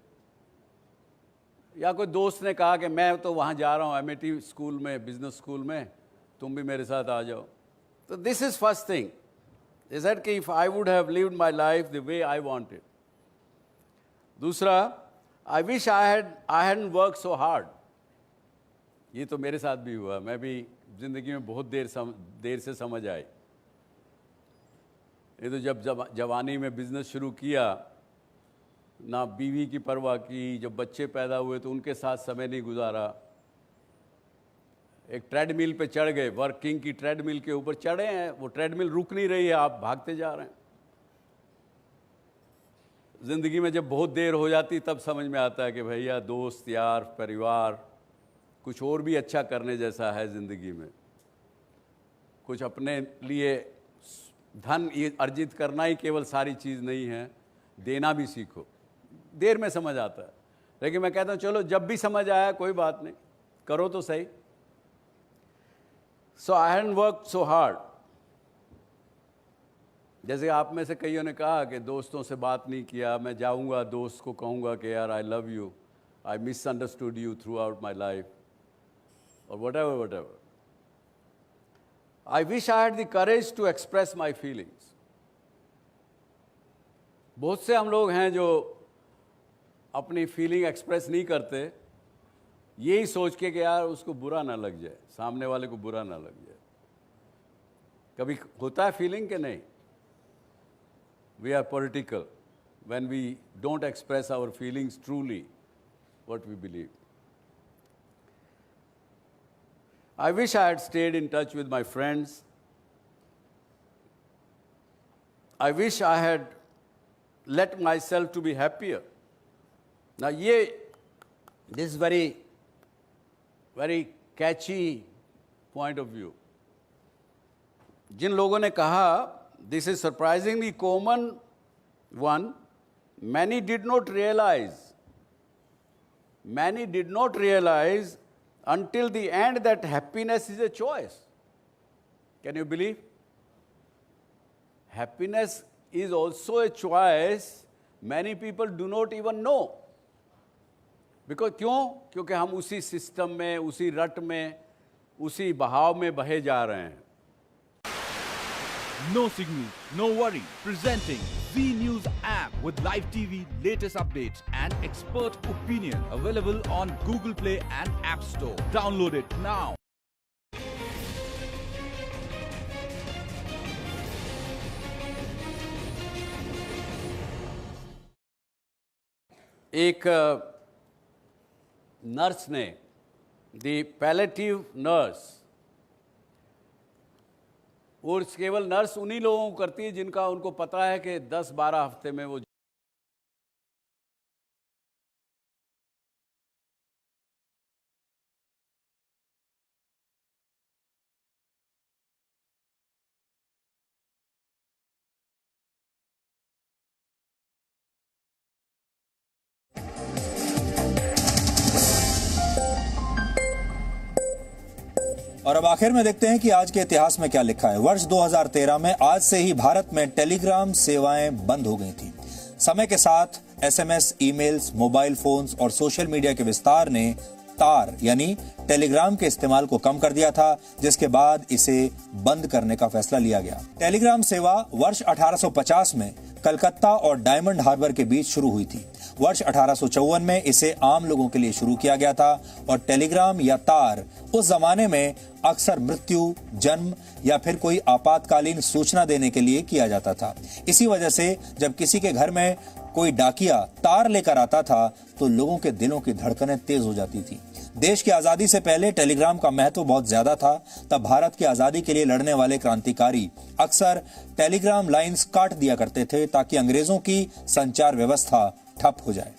S14: या कोई दोस्त ने कहा कि मैं तो वहाँ जा रहा हूँ MIT स्कूल में, बिजनेस स्कूल में, तुम भी मेरे साथ आ जाओ. तो this is first thing. They said कि if I would have lived my life the way I wanted. दूसरा, I wish I hadn't worked so hard. ये तो मेरे साथ भी हुआ. मैं भी ज़िंदगी में बहुत देर से समझ आई. ये तो जब जवानी में बिजनेस शुरू किया, ना बीवी की परवाह की, जब बच्चे पैदा हुए तो उनके साथ समय नहीं गुजारा. एक ट्रेडमिल पे चढ़ गए, वर्किंग की ट्रेडमिल के ऊपर चढ़े हैं, वो ट्रेडमिल रुक नहीं रही है, आप भागते जा रहे हैं. ज़िंदगी में जब बहुत देर हो जाती तब समझ में आता है कि भैया दोस्त यार परिवार कुछ और भी अच्छा करने जैसा है ज़िंदगी में. कुछ अपने लिए धन अर्जित करना ही केवल सारी चीज़ नहीं है, देना भी सीखो. देर में समझ आता है, लेकिन मैं कहता हूँ चलो जब भी समझ आया कोई बात नहीं, करो तो सही. So I hadn't worked so hard. जैसे आप में से कईयों ने कहा कि दोस्तों से बात नहीं किया, मैं जाऊंगा दोस्त को कहूंगा कि यार I love you, I misunderstood you through out my life, और whatever. I wish I had the courage to express my feelings. बहुत से हम लोग हैं जो अपनी फीलिंग एक्सप्रेस नहीं करते, यही सोच के कि यार उसको बुरा ना लग जाए, सामने वाले को बुरा ना लग जाए. कभी होता है फीलिंग के नहीं? We are political when we don't express our feelings truly, what we believe. I wish I had stayed in touch with my friends. I wish I had let myself to be happier. Now, this is very catchy point of view. जिन लोगों ने कहा, this is surprisingly common one, many did not realize until the end that happiness is a choice. Can you believe? Happiness is also a choice. Many people do not even know. Because क्यों? क्योंकि हम उसी system में, उसी रट में, उसी बहाव में बहे जा रहे हैं.
S15: No signal, no worry. Presenting Z News app with live TV, latest updates and expert opinion. Available on Google Play and App Store. Download it now.
S14: एक नर्स ने, दी पैलेटिव नर्स, और केवल नर्स उन्हीं लोगों को करती है जिनका उनको पता है कि 10-12 हफ्ते में वो
S1: और अब आखिर में देखते हैं कि आज के इतिहास में क्या लिखा है। वर्ष 2013 में आज से ही भारत में टेलीग्राम सेवाएं बंद हो गई थी। समय के साथ एसएमएस, ईमेल्स, मोबाइल फोन्स और सोशल मीडिया के विस्तार ने तार यानी टेलीग्राम के इस्तेमाल को कम कर दिया था, जिसके बाद इसे बंद करने का फैसला लिया गया। टेलीग्राम सेवा वर्ष 1850 में कलकत्ता और डायमंड हार्बर के बीच शुरू हुई थी। वर्ष 1854 में इसे आम लोगों के लिए शुरू किया गया था और टेलीग्राम या तार उस जमाने में अक्सर मृत्यु, जन्म या फिर कोई आपातकालीन सूचना देने के लिए किया जाता था। इसी वजह से जब किसी के घर में कोई डाकिया तार लेकर आता था तो लोगों के दिलों की धड़कनें तेज हो जाती थी। देश की आजादी से पहले टेलीग्राम का महत्व बहुत ज्यादा था। तब भारत की आजादी के लिए लड़ने वाले क्रांतिकारी अक्सर टेलीग्राम लाइंस काट दिया करते थे ताकि अंग्रेजों की संचार व्यवस्था ठप हो जाए।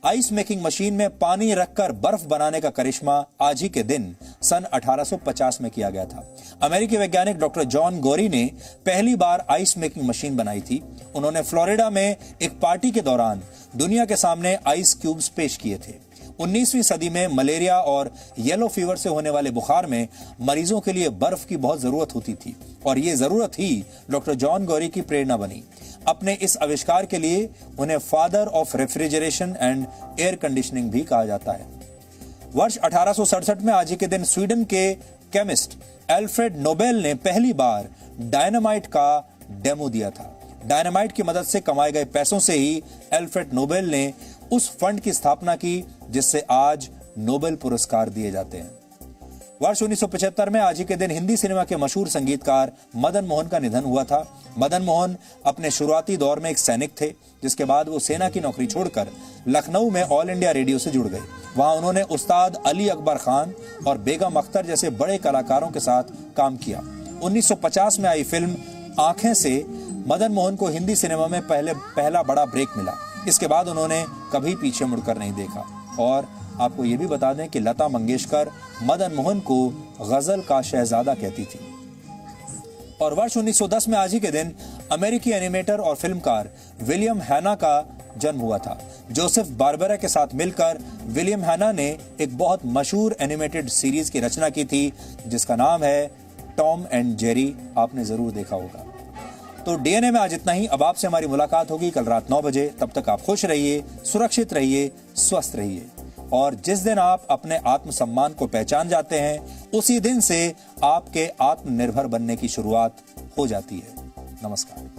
S1: आइस मेकिंग मशीन में पानी रखकर बर्फ बनाने का करिश्मा आज ही के दिन सन 1850 में किया गया था। अमेरिकी वैज्ञानिक डॉक्टर जॉन गौरी ने पहली बार आइस मेकिंग मशीन बनाई थी। उन्होंने फ्लोरिडा में एक पार्टी के दौरान दुनिया के सामने आइस क्यूब्स पेश किए थे। 19वीं सदी में मलेरिया और येलो फीवर से होने वाले बुखार में मरीजों के लिए बर्फ की बहुत जरूरत होती थी और ये जरूरत ही डॉक्टर जॉन गौरी की प्रेरणा बनी। अपने इस आविष्कार के लिए उन्हें father of refrigeration and air conditioning भी कहा जाता है। वर्ष 1867 में आज ही के दिन स्वीडन के केमिस्ट एल्फ्रेड नोबेल ने पहली बार डायनामाइट का डेमो दिया था। डायनामाइट की मदद से कमाए गए पैसों से ही एल्फ्रेड नोबेल ने उस फंड की स्थापना की जिससे आज नोबेल पुरस्कार दिए जाते हैं। वर्ष 1975 में आज ही के दिन हिंदी सिनेमा के मशहूर संगीतकार मदन मोहन का निधन हुआ था। मदन मोहन अपने शुरुआती दौर में एक सैनिक थे, जिसके बाद वो सेना की नौकरी छोड़कर लखनऊ में ऑल इंडिया रेडियो से जुड़ गए। वहां उन्होंने उस्ताद अली अकबर खान और बेगम अख्तर जैसे बड़े कलाकारों के साथ काम किया। 1950 में आई फिल्म आंखें से मदन मोहन को हिंदी सिनेमा में पहला बड़ा ब्रेक मिला। इसके बाद उन्होंने कभी पीछे मुड़कर नहीं देखा। और आपको ये भी बता दें कि लता मंगेशकर मदन मोहन को गजल का शहजादा कहती थी। और वर्ष 1910 में आज ही के दिन अमेरिकी एनिमेटर और फिल्मकार विलियम हैना का जन्म हुआ था। जोसेफ बारबरा के साथ मिलकर विलियम हैना ने एक बहुत मशहूर एनिमेटेड सीरीज की रचना की थी जिसका नाम है टॉम एंड जेरी। आपने जरूर देखा होगा। तो डीएनए में आज इतना ही। अब आपसे हमारी मुलाकात होगी कल रात 9 बजे। तब तक आप खुश रहिए, सुरक्षित रहिए, स्वस्थ रहिए। और जिस दिन आप अपने आत्मसम्मान को पहचान जाते हैं उसी दिन से आपके आत्मनिर्भर बनने की शुरुआत हो जाती है। नमस्कार।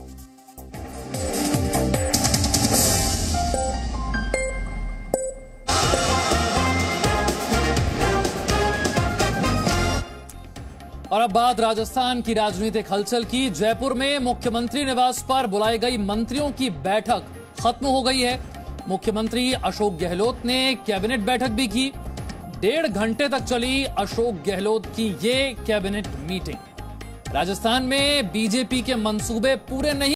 S2: और अब बात राजस्थान की राजनीतिक हलचल की। जयपुर में मुख्यमंत्री निवास पर बुलाई गई मंत्रियों की बैठक खत्म हो गई है। मुख्यमंत्री अशोक गहलोत ने कैबिनेट बैठक भी की। 1.5 घंटे तक चली अशोक गहलोत की ये कैबिनेट मीटिंग। राजस्थान में बीजेपी के मंसूबे पूरे नहीं